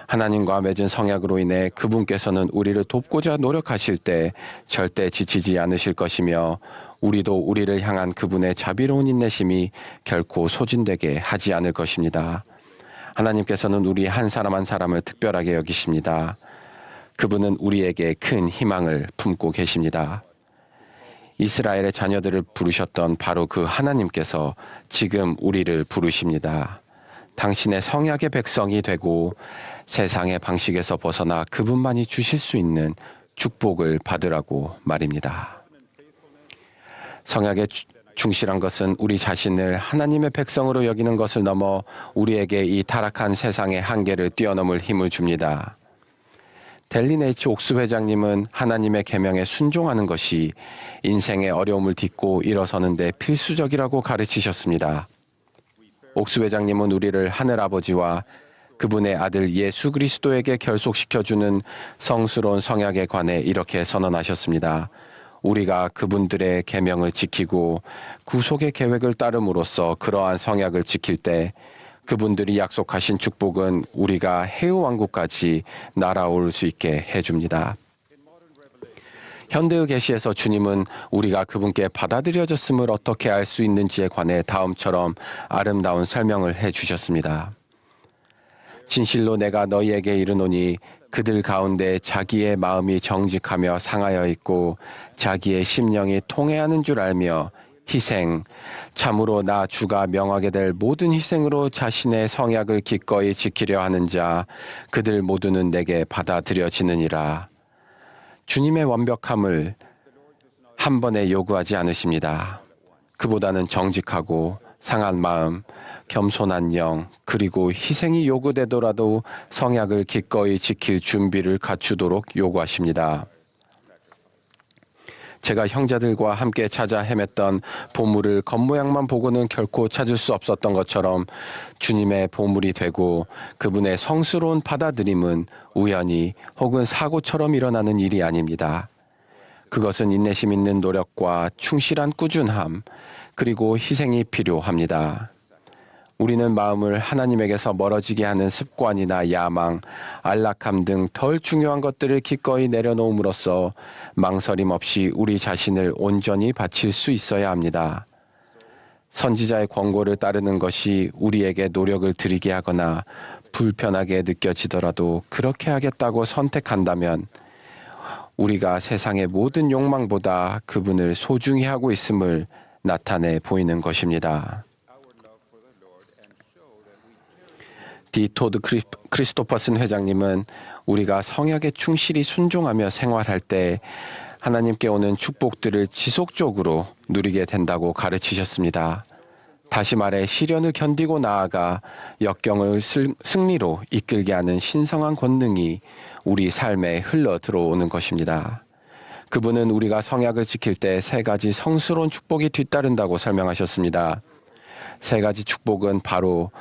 하나님과 맺은 성약으로 인해 그분께서는 우리를 돕고자 노력하실 때 절대 지치지 않으실 것이며 우리도 우리를 향한 그분의 자비로운 인내심이 결코 소진되게 하지 않을 것입니다. 하나님께서는 우리 한 사람 한 사람을 특별하게 여기십니다. 그분은 우리에게 큰 희망을 품고 계십니다. 이스라엘의 자녀들을 부르셨던 바로 그 하나님께서 지금 우리를 부르십니다. 당신의 성약의 백성이 되고 세상의 방식에서 벗어나 그분만이 주실 수 있는 축복을 받으라고 말입니다. 성약에 충실한 것은 우리 자신을 하나님의 백성으로 여기는 것을 넘어 우리에게 이 타락한 세상의 한계를 뛰어넘을 힘을 줍니다. 델린 H. 옥스 회장님은 하나님의 계명에 순종하는 것이 인생의 어려움을 딛고 일어서는 데 필수적이라고 가르치셨습니다. 옥스 회장님은 우리를 하늘아버지와 그분의 아들 예수 그리스도에게 결속시켜주는 성스러운 성약에 관해 이렇게 선언하셨습니다. 우리가 그분들의 계명을 지키고 구속의 계획을 따름으로써 그러한 성약을 지킬 때 그분들이 약속하신 축복은 우리가 해의 왕국까지 날아올 수 있게 해줍니다. 현대의 계시에서 주님은 우리가 그분께 받아들여졌음을 어떻게 알 수 있는지에 관해 다음처럼 아름다운 설명을 해주셨습니다. 진실로 내가 너희에게 이르노니 그들 가운데 자기의 마음이 정직하며 상하여 있고 자기의 심령이 통회하는 줄 알며 희생, 참으로 나 주가 명하게 될 모든 희생으로 자신의 성약을 기꺼이 지키려 하는 자, 그들 모두는 내게 받아들여지느니라. 주님의 완벽함을 한 번에 요구하지 않으십니다. 그보다는 정직하고 상한 마음, 겸손한 영, 그리고 희생이 요구되더라도 성약을 기꺼이 지킬 준비를 갖추도록 요구하십니다. 제가 형제들과 함께 찾아 헤맸던 보물을 겉모양만 보고는 결코 찾을 수 없었던 것처럼 주님의 보물이 되고 그분의 성스러운 받아들임은 우연히 혹은 사고처럼 일어나는 일이 아닙니다. 그것은 인내심 있는 노력과 충실한 꾸준함, 그리고 희생이 필요합니다. 우리는 마음을 하나님에게서 멀어지게 하는 습관이나 야망, 안락함 등 덜 중요한 것들을 기꺼이 내려놓음으로써 망설임 없이 우리 자신을 온전히 바칠 수 있어야 합니다. 선지자의 권고를 따르는 것이 우리에게 노력을 들이게 하거나 불편하게 느껴지더라도 그렇게 하겠다고 선택한다면 우리가 세상의 모든 욕망보다 그분을 소중히 하고 있음을 나타내 보이는 것입니다. 디 토드 크리스토퍼슨 회장님은 우리가 성약에 충실히 순종하며 생활할 때 하나님께 오는 축복들을 지속적으로 누리게 된다고 가르치셨습니다. 다시 말해 시련을 견디고 나아가 역경을 승리로 이끌게 하는 신성한 권능이 우리 삶에 흘러 들어오는 것입니다. 그분은 우리가 성약을 지킬 때 3가지 성스러운 축복이 뒤따른다고 설명하셨습니다. 3가지 축복은 바로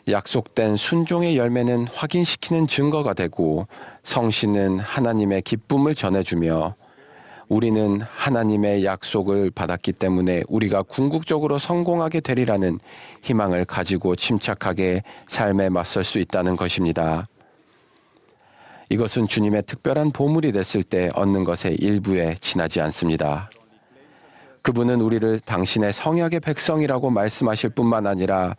약속된 순종의 열매는 확인시키는 증거가 되고 성신은 하나님의 기쁨을 전해주며 우리는 하나님의 약속을 받았기 때문에 우리가 궁극적으로 성공하게 되리라는 희망을 가지고 침착하게 삶에 맞설 수 있다는 것입니다. 이것은 주님의 특별한 보물이 됐을 때 얻는 것의 일부에 지나지 않습니다. 그분은 우리를 당신의 성약의 백성이라고 말씀하실 뿐만 아니라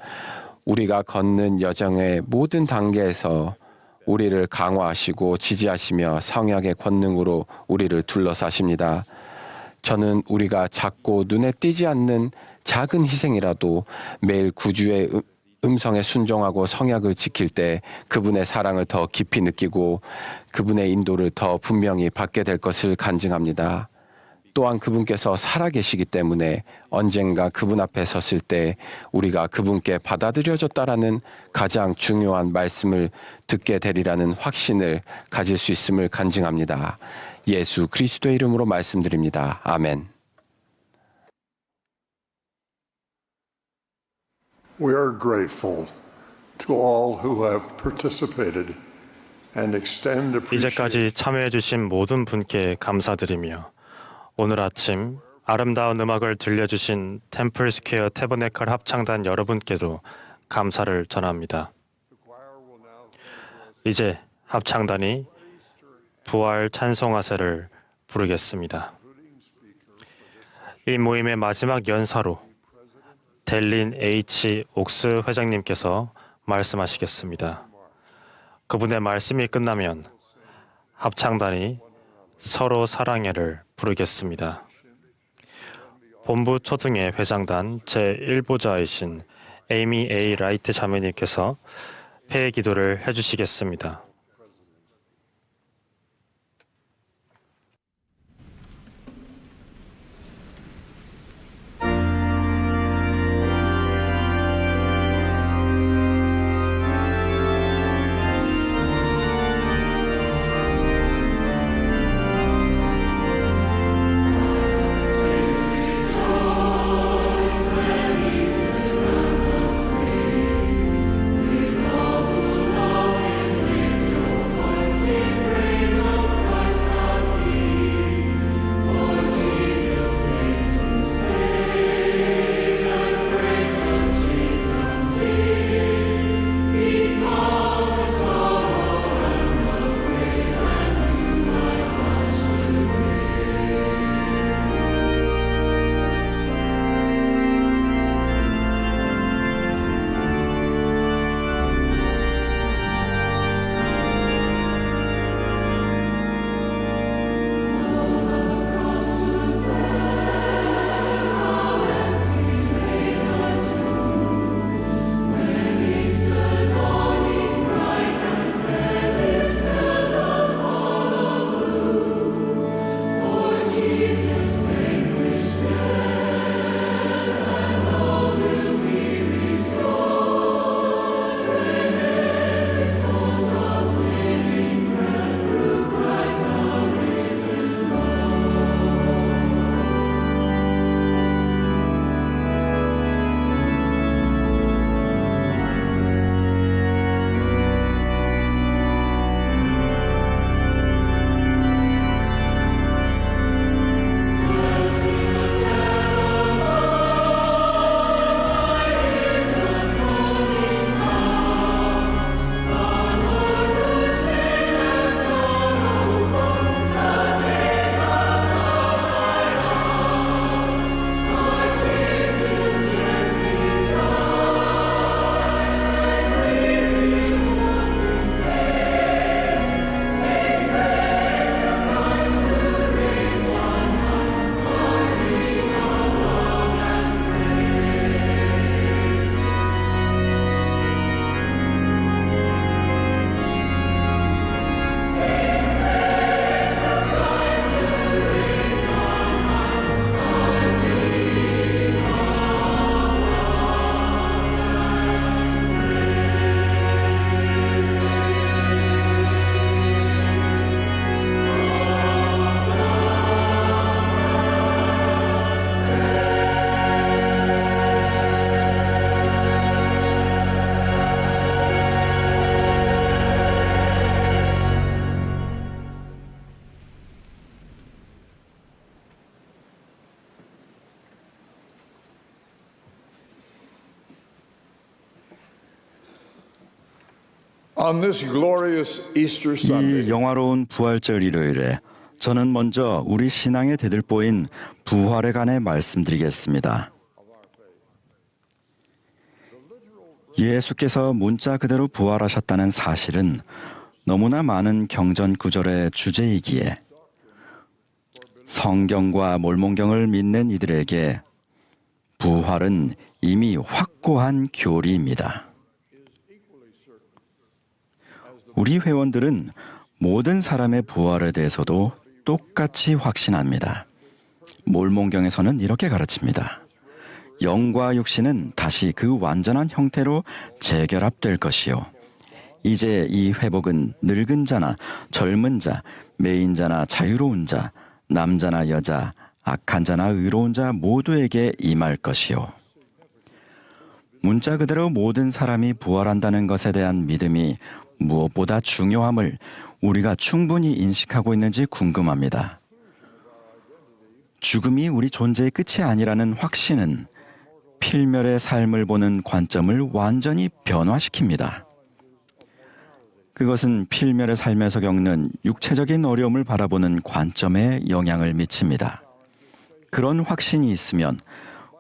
우리가 걷는 여정의 모든 단계에서 우리를 강화하시고 지지하시며 성약의 권능으로 우리를 둘러싸십니다. 저는 우리가 작고 눈에 띄지 않는 작은 희생이라도 매일 구주의 음성에 순종하고 성약을 지킬 때 그분의 사랑을 더 깊이 느끼고 그분의 인도를 더 분명히 받게 될 것을 간증합니다. 또한 그분께서 살아계시기 때문에 언젠가 그분 앞에 섰을 때 우리가 그분께 받아들여졌다라는 가장 중요한 말씀을 듣게 되리라는 확신을 가질 수 있음을 간증합니다. 예수 그리스도의 이름으로 말씀드립니다. 아멘. We are grateful to all who have participated and extend appreciation. 이제까지 참여해 주신 모든 분께 감사드리며 오늘 아침 아름다운 음악을 들려주신 템플 스퀘어 태버네클 합창단 여러분께도 감사를 전합니다. 이제 합창단이 부활 찬송하세를 부르겠습니다. 이 모임의 마지막 연사로 델린 H. 옥스 회장님께서 말씀하시겠습니다. 그분의 말씀이 끝나면 합창단이 서로 사랑해를 부르겠습니다. 본부 초등회 회장단 제1보좌이신 에이미 A. 라이트 자매님께서 폐회 기도를 해주시겠습니다. On this glorious Easter Sunday, 이 영화로운 부활절 일요일에 저는 먼저 우리 신앙의 대들보인 부활에 관해 말씀드리겠습니다. 예수께서 문자 그대로 부활하셨다는 사실은 너무나 많은 경전 구절의 주제이기에 성경과 몰몬경을 믿는 이들에게 부활은 이미 확고한 교리입니다. 우리 회원들은 모든 사람의 부활에 대해서도 똑같이 확신합니다. 몰몬경에서는 이렇게 가르칩니다. 영과 육신은 다시 그 완전한 형태로 재결합될 것이요. 이제 이 회복은 늙은 자나 젊은 자, 매인 자나 자유로운 자, 남자나 여자, 악한 자나 의로운 자 모두에게 임할 것이요. 문자 그대로 모든 사람이 부활한다는 것에 대한 믿음이 무엇보다 중요함을 우리가 충분히 인식하고 있는지 궁금합니다. 죽음이 우리 존재의 끝이 아니라는 확신은 필멸의 삶을 보는 관점을 완전히 변화시킵니다. 그것은 필멸의 삶에서 겪는 육체적인 어려움을 바라보는 관점에 영향을 미칩니다. 그런 확신이 있으면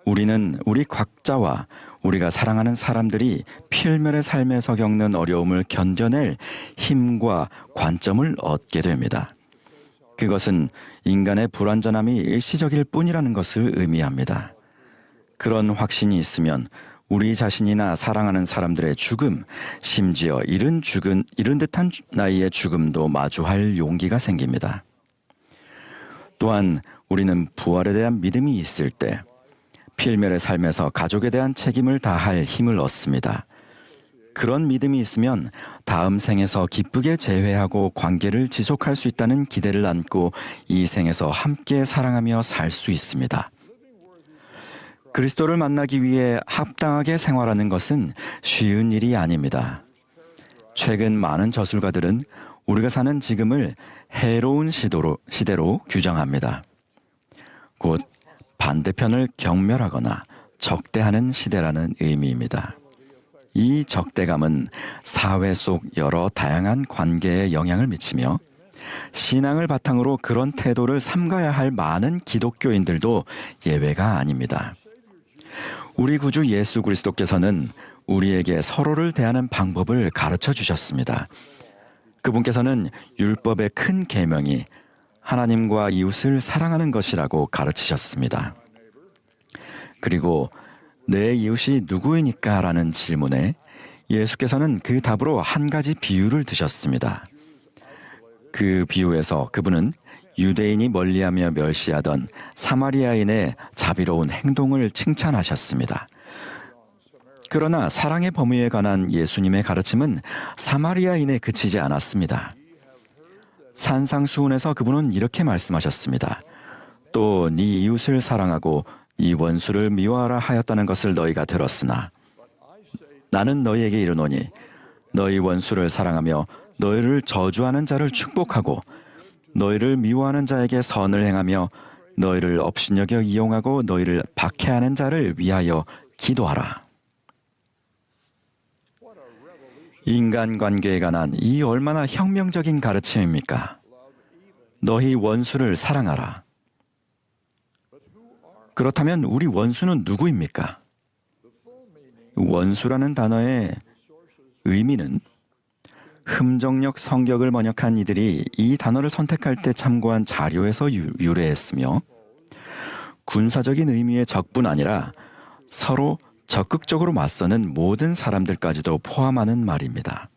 우리는 우리 각자와 우리가 사랑하는 사람들이 필멸의 삶에서 겪는 어려움을 견뎌낼 힘과 관점을 얻게 됩니다. 그것은 인간의 불완전함이 일시적일 뿐이라는 것을 의미합니다. 그런 확신이 있으면 우리 자신이나 사랑하는 사람들의 죽음, 심지어 이른 듯한 나이의 죽음도 마주할 용기가 생깁니다. 또한 우리는 부활에 대한 믿음이 있을 때 필멸의 삶에서 가족에 대한 책임을 다할 힘을 얻습니다. 그런 믿음이 있으면 다음 생에서 기쁘게 재회하고 관계를 지속할 수 있다는 기대를 안고 이 생에서 함께 사랑하며 살 수 있습니다. 그리스도를 만나기 위해 합당하게 생활하는 것은 쉬운 일이 아닙니다. 최근 많은 저술가들은 우리가 사는 지금을 해로운 시대로 규정합니다. 곧 반대편을 경멸하거나 적대하는 시대라는 의미입니다. 이 적대감은 사회 속 여러 다양한 관계에 영향을 미치며 신앙을 바탕으로 그런 태도를 삼가야 할 많은 기독교인들도 예외가 아닙니다. 우리 구주 예수 그리스도께서는 우리에게 서로를 대하는 방법을 가르쳐 주셨습니다. 그분께서는 율법의 큰 계명이 하나님과 이웃을 사랑하는 것이라고 가르치셨습니다. 그리고 내 이웃이 누구이니까? 라는 질문에 예수께서는 그 답으로 한 가지 비유를 드셨습니다. 그 비유에서 그분은 유대인이 멀리하며 멸시하던 사마리아인의 자비로운 행동을 칭찬하셨습니다. 그러나 사랑의 범위에 관한 예수님의 가르침은 사마리아인에 그치지 않았습니다. 산상수훈에서 그분은 이렇게 말씀하셨습니다. 또 네 이웃을 사랑하고 네 원수를 미워하라 하였다는 것을 너희가 들었으나 나는 너희에게 이르노니 너희 원수를 사랑하며 너희를 저주하는 자를 축복하고 너희를 미워하는 자에게 선을 행하며 너희를 업신여겨 이용하고 너희를 박해하는 자를 위하여 기도하라. 인간관계에 관한 이 얼마나 혁명적인 가르침입니까? 너희 원수를 사랑하라. 그렇다면 우리 원수는 누구입니까? 원수라는 단어의 의미는 흠정력 성격을 번역한 이들이 이 단어를 선택할 때 참고한 자료에서 유래했으며 군사적인 의미의 적뿐 아니라 서로 적극적으로 맞서는 모든 사람들까지도 포함하는 말입니다.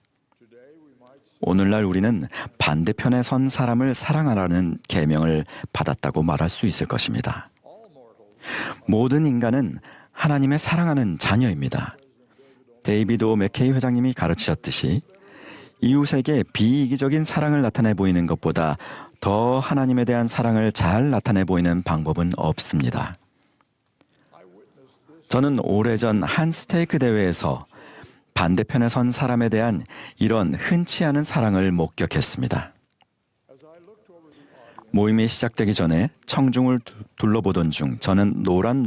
오늘날 우리는 반대편에 선 사람을 사랑하라는 계명을 받았다고 말할 수 있을 것입니다. 모든 인간은 하나님의 사랑하는 자녀입니다. 데이비드 오 맥케이 회장님이 가르치셨듯이 이웃에게 비이기적인 사랑을 나타내 보이는 것보다 더 하나님에 대한 사랑을 잘 나타내 보이는 방법은 없습니다. 저는 오래전 한 스테이크 대회에서 반대편에 선 사람에 대한 이런 흔치 않은 사랑을 목격했습니다. 모임이 시작되기 전에 청중을 둘러보던 중 저는 노란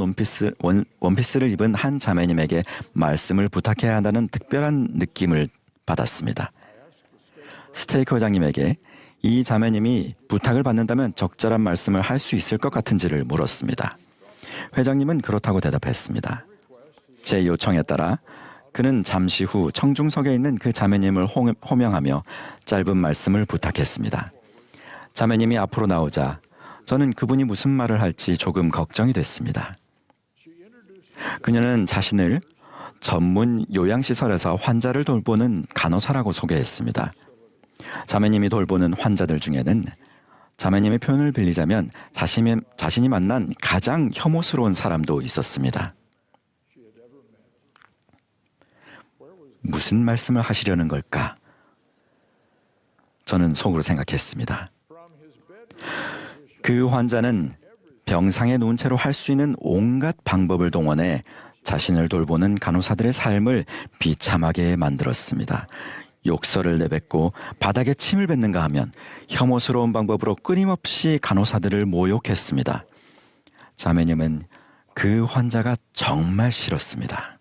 원피스를 입은 한 자매님에게 말씀을 부탁해야 한다는 특별한 느낌을 받았습니다. 스테이크 회장님에게 이 자매님이 부탁을 받는다면 적절한 말씀을 할 수 있을 것 같은지를 물었습니다. 회장님은 그렇다고 대답했습니다. 제 요청에 따라 그는 잠시 후 청중석에 있는 그 자매님을 호명하며 짧은 말씀을 부탁했습니다. 자매님이 앞으로 나오자 저는 그분이 무슨 말을 할지 조금 걱정이 됐습니다. 그녀는 자신을 전문 요양시설에서 환자를 돌보는 간호사라고 소개했습니다. 자매님이 돌보는 환자들 중에는 자매님의 표현을 빌리자면 자신이 만난 가장 혐오스러운 사람도 있었습니다. 무슨 말씀을 하시려는 걸까? 저는 속으로 생각했습니다. 그 환자는 병상에 누운 채로 할 수 있는 온갖 방법을 동원해 자신을 돌보는 간호사들의 삶을 비참하게 만들었습니다. 욕설을 내뱉고 바닥에 침을 뱉는가 하면 혐오스러운 방법으로 끊임없이 간호사들을 모욕했습니다. 자매님은 그 환자가 정말 싫었습니다.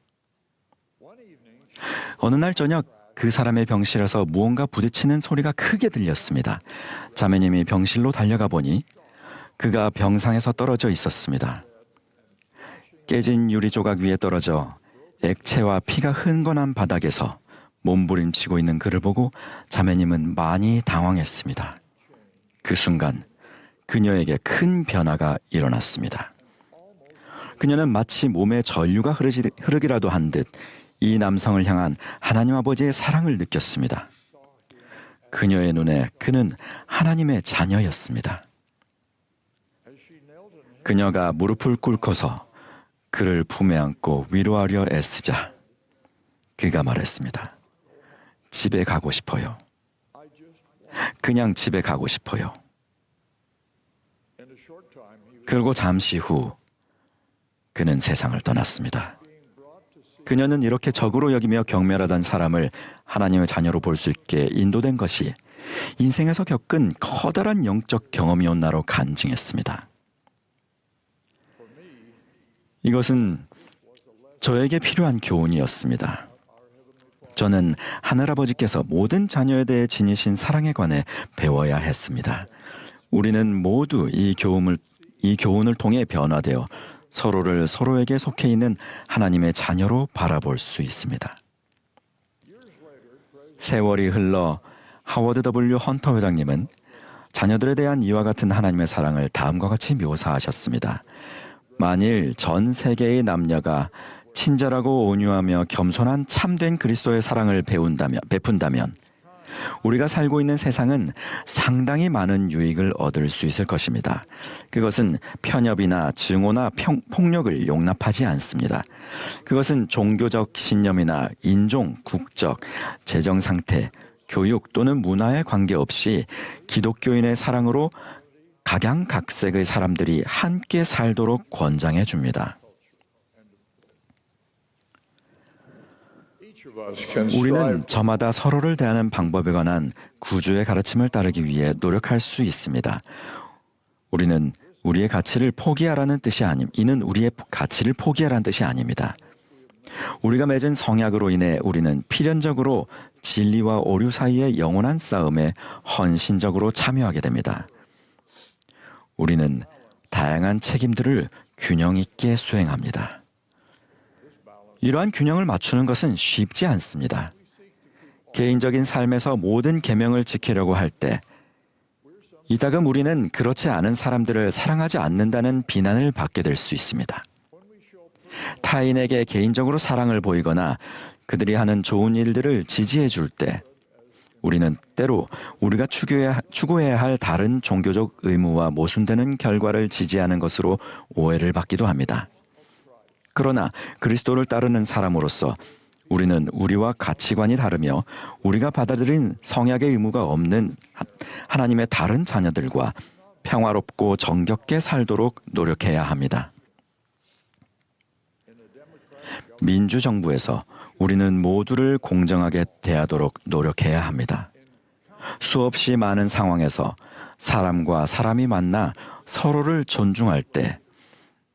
어느 날 저녁 그 사람의 병실에서 무언가 부딪히는 소리가 크게 들렸습니다. 자매님이 병실로 달려가 보니 그가 병상에서 떨어져 있었습니다. 깨진 유리 조각 위에 떨어져 액체와 피가 흥건한 바닥에서 몸부림치고 있는 그를 보고 자매님은 많이 당황했습니다. 그 순간 그녀에게 큰 변화가 일어났습니다. 그녀는 마치 몸에 전류가 흐르기라도 한 듯 이 남성을 향한 하나님 아버지의 사랑을 느꼈습니다. 그녀의 눈에 그는 하나님의 자녀였습니다. 그녀가 무릎을 꿇고서 그를 품에 안고 위로하려 애쓰자 그가 말했습니다. 집에 가고 싶어요. 그냥 집에 가고 싶어요. 그리고 잠시 후 그는 세상을 떠났습니다. 그녀는 이렇게 적으로 여기며 경멸하던 사람을 하나님의 자녀로 볼 수 있게 인도된 것이 인생에서 겪은 커다란 영적 경험이었나로 간증했습니다. 이것은 저에게 필요한 교훈이었습니다. 저는 하늘아버지께서 모든 자녀에 대해 지니신 사랑에 관해 배워야 했습니다. 우리는 모두 이 교훈을 통해 변화되어 서로를 서로에게 속해 있는 하나님의 자녀로 바라볼 수 있습니다. 세월이 흘러 하워드 W 헌터 회장님은 자녀들에 대한 이와 같은 하나님의 사랑을 다음과 같이 묘사하셨습니다. 만일 전 세계의 남녀가 친절하고 온유하며 겸손한 참된 그리스도의 사랑을 베푼다면 우리가 살고 있는 세상은 상당히 많은 유익을 얻을 수 있을 것입니다. 그것은 편협이나 증오나 폭력을 용납하지 않습니다. 그것은 종교적 신념이나 인종, 국적, 재정 상태, 교육 또는 문화에 관계없이 기독교인의 사랑으로 각양각색의 사람들이 함께 살도록 권장해 줍니다. 우리는 저마다 서로를 대하는 방법에 관한 구주의 가르침을 따르기 위해 노력할 수 있습니다. 우리는 우리의 가치를 포기하라는 뜻이 이는 우리의 가치를 포기하라는 뜻이 아닙니다. 우리가 맺은 성약으로 인해 우리는 필연적으로 진리와 오류 사이의 영원한 싸움에 헌신적으로 참여하게 됩니다. 우리는 다양한 책임들을 균형 있게 수행합니다. 이러한 균형을 맞추는 것은 쉽지 않습니다. 개인적인 삶에서 모든 계명을 지키려고 할 때 이따금 우리는 그렇지 않은 사람들을 사랑하지 않는다는 비난을 받게 될 수 있습니다. 타인에게 개인적으로 사랑을 보이거나 그들이 하는 좋은 일들을 지지해 줄 때 우리는 때로 우리가 추구해야 할 다른 종교적 의무와 모순되는 결과를 지지하는 것으로 오해를 받기도 합니다. 그러나 그리스도를 따르는 사람으로서 우리는 우리와 가치관이 다르며 우리가 받아들인 성약의 의무가 없는 하나님의 다른 자녀들과 평화롭고 정겹게 살도록 노력해야 합니다. 민주정부에서 우리는 모두를 공정하게 대하도록 노력해야 합니다. 수없이 많은 상황에서 사람과 사람이 만나 서로를 존중할 때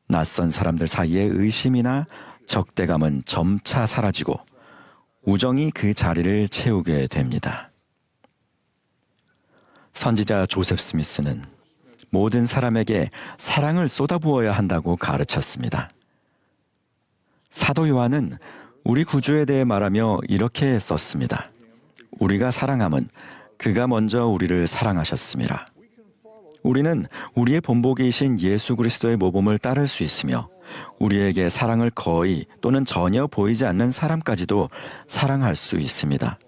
낯선 사람들 사이의 의심이나 적대감은 점차 사라지고 우정이 그 자리를 채우게 됩니다. 선지자 조셉 스미스는 모든 사람에게 사랑을 쏟아부어야 한다고 가르쳤습니다. 사도 요한은 우리 구주에 대해 말하며 이렇게 썼습니다. 우리가 사랑함은 그가 먼저 우리를 사랑하셨습니다. 우리는 우리의 본보기이신 예수 그리스도의 모범을 따를 수 있으며 우리에게 사랑을 거의 또는 전혀 보이지 않는 사람까지도 사랑할 수 있습니다.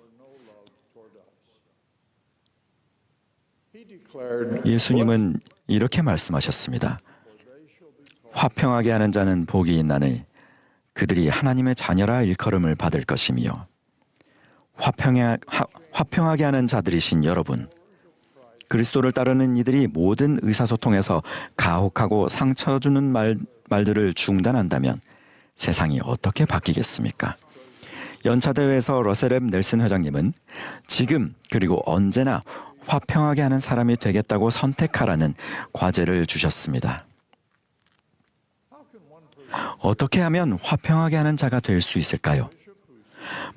예수님은 이렇게 말씀하셨습니다. 화평하게 하는 자는 복이 있나니 그들이 하나님의 자녀라 일컬음을 받을 것이며 화평하게 하는 자들이신 여러분, 그리스도를 따르는 이들이 모든 의사소통에서 가혹하고 상처 주는 말들을 중단한다면 세상이 어떻게 바뀌겠습니까? 연차대회에서 러셀 M. 넬슨 회장님은 지금 그리고 언제나 화평하게 하는 사람이 되겠다고 선택하라는 과제를 주셨습니다. 어떻게 하면 화평하게 하는 자가 될 수 있을까요?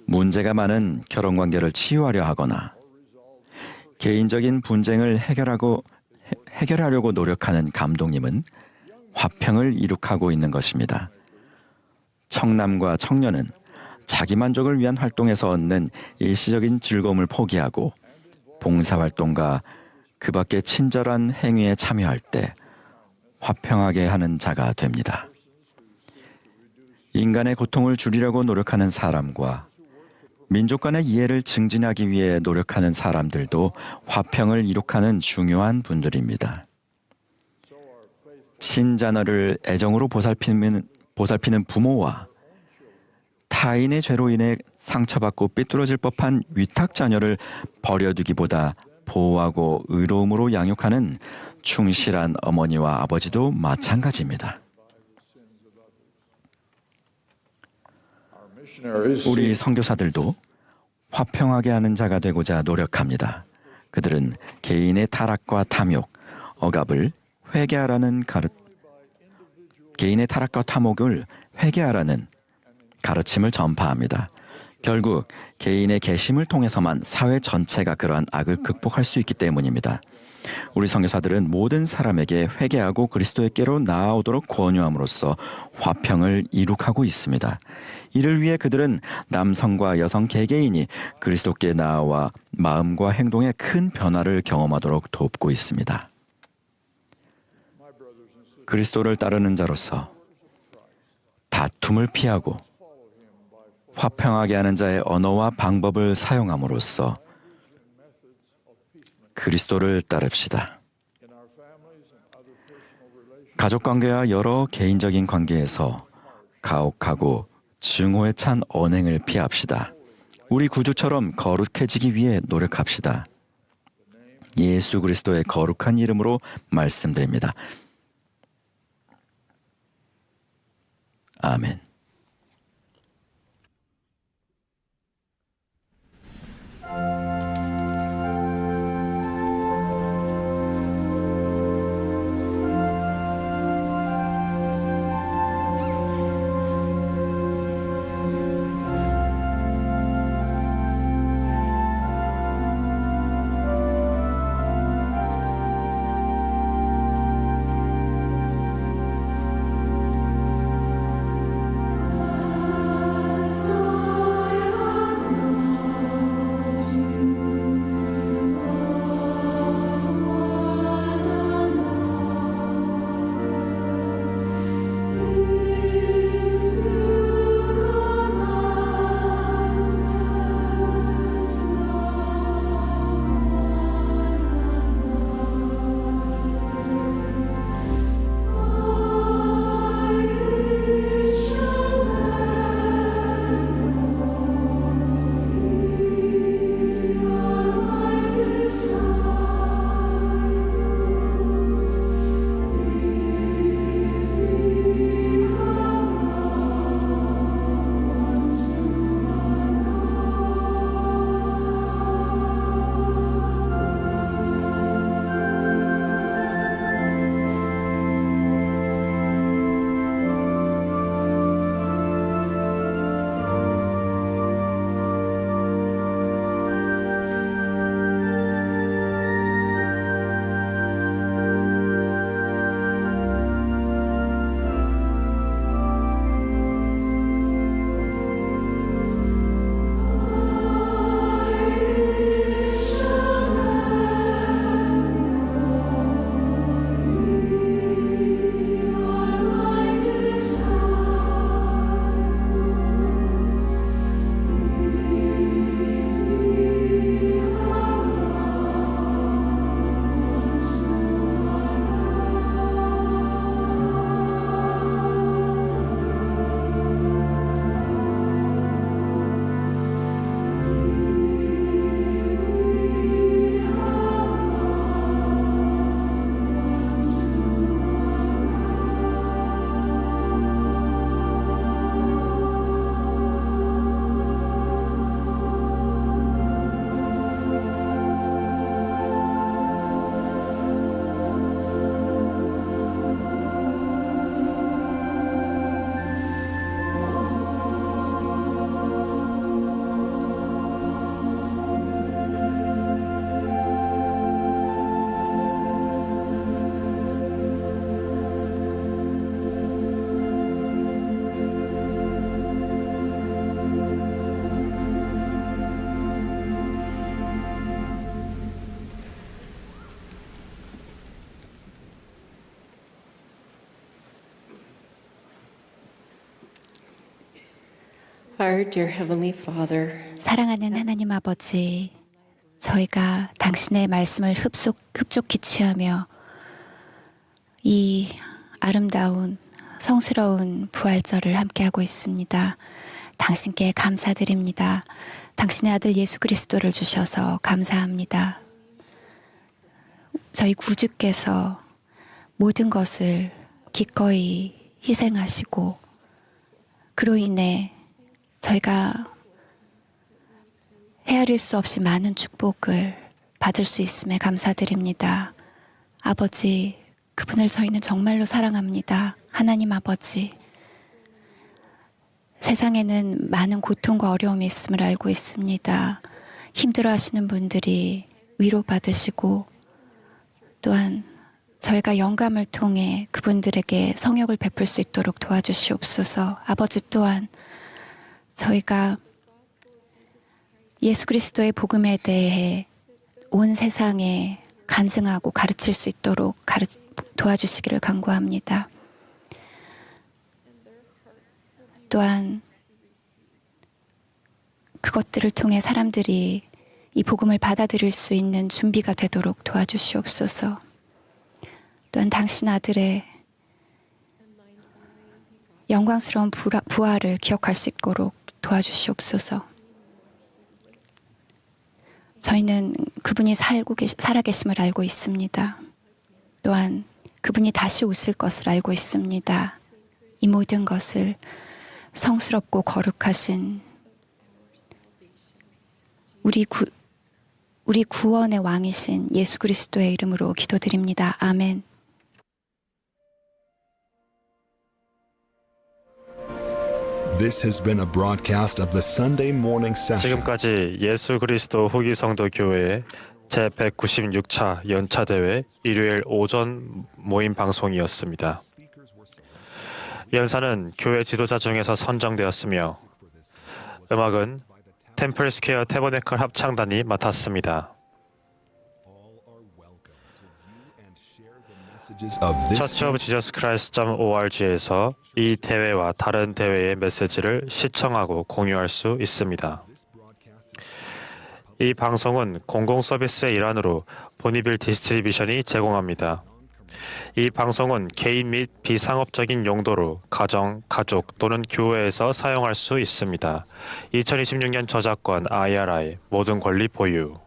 문제가 많은 결혼관계를 치유하려 하거나 개인적인 분쟁을 해결하려고 노력하는 감독님은 화평을 이룩하고 있는 것입니다. 청남과 청년은 자기만족을 위한 활동에서 얻는 일시적인 즐거움을 포기하고 봉사활동과 그 밖의 친절한 행위에 참여할 때 화평하게 하는 자가 됩니다. 인간의 고통을 줄이려고 노력하는 사람과 민족 간의 이해를 증진하기 위해 노력하는 사람들도 화평을 이룩하는 중요한 분들입니다. 친자녀를 애정으로 보살피는 부모와 타인의 죄로 인해 상처받고 삐뚤어질 법한 위탁 자녀를 버려두기보다 보호하고 의로움으로 양육하는 충실한 어머니와 아버지도 마찬가지입니다. 우리 선교사들도 화평하게 하는 자가 되고자 노력합니다. 그들은 개인의 타락과 탐욕, 억압을 회개하라는 개인의 타락과 탐욕을 회개하라는 가르침을 전파합니다. 결국 개인의 개심을 통해서만 사회 전체가 그러한 악을 극복할 수 있기 때문입니다. 우리 선교사들은 모든 사람에게 회개하고 그리스도의께로 나아오도록 권유함으로써 화평을 이룩하고 있습니다. 이를 위해 그들은 남성과 여성 개개인이 그리스도께 나아와 마음과 행동에 큰 변화를 경험하도록 돕고 있습니다. 그리스도를 따르는 자로서 다툼을 피하고 화평하게 하는 자의 언어와 방법을 사용함으로써 그리스도를 따릅시다. 가족관계와 여러 개인적인 관계에서 가혹하고 증오에 찬 언행을 피합시다. 우리 구주처럼 거룩해지기 위해 노력합시다. 예수 그리스도의 거룩한 이름으로 말씀드립니다. 아멘. Our dear Heavenly Father, 사랑하는 하나님 아버지, 저희가 당신의 말씀을 흡족히 취하며 이 아름다운 성스러운 부활절을 함께하고 있습니다. 당신께 감사드립니다. 당신의 아들 예수 그리스도를 주셔서 감사합니다. 저희 구주께서 모든 것을 기꺼이 희생하시고 그로 인해 저희가 헤아릴 수 없이 많은 축복을 받을 수 있음에 감사드립니다. 아버지, 그분을 저희는 정말로 사랑합니다. 하나님 아버지, 세상에는 많은 고통과 어려움이 있음을 알고 있습니다. 힘들어하시는 분들이 위로받으시고 또한 저희가 영감을 통해 그분들에게 성역을 베풀 수 있도록 도와주시옵소서. 아버지 또한 저희가 예수 그리스도의 복음에 대해 온 세상에 간증하고 가르칠 수 있도록 도와주시기를 간구합니다. 또한 그것들을 통해 사람들이 이 복음을 받아들일 수 있는 준비가 되도록 도와주시옵소서. 또한 당신 아들의 영광스러운 부활을 기억할 수 있도록 도와주시옵소서. 저희는 그분이 살아계심을 알고 있습니다. 또한 그분이 다시 오실 것을 알고 있습니다. 이 모든 것을 성스럽고 거룩하신 우리 구원의 왕이신 예수 그리스도의 이름으로 기도드립니다. 아멘. This has been a broadcast of the Sunday morning session. 지금까지 예수 그리스도 후기 성도 교회 제196차 연차 대회 일요일 오전 모임 방송이었습니다. 연사는 교회 지도자 중에서 선정되었으며 음악은 템플 스퀘어 태버네클 합창단이 맡았습니다. churchofjesuschrist.org에서 이 대회와 다른 대회의 메시지를 시청하고 공유할 수 있습니다. 이 방송은 공공 서비스의 일환으로 보니빌 디스트리뷰션이 제공합니다. 이 방송은 개인 및 비상업적인 용도로 가정, 가족 또는 교회에서 사용할 수 있습니다. 2026년 저작권 IRI 모든 권리 보유.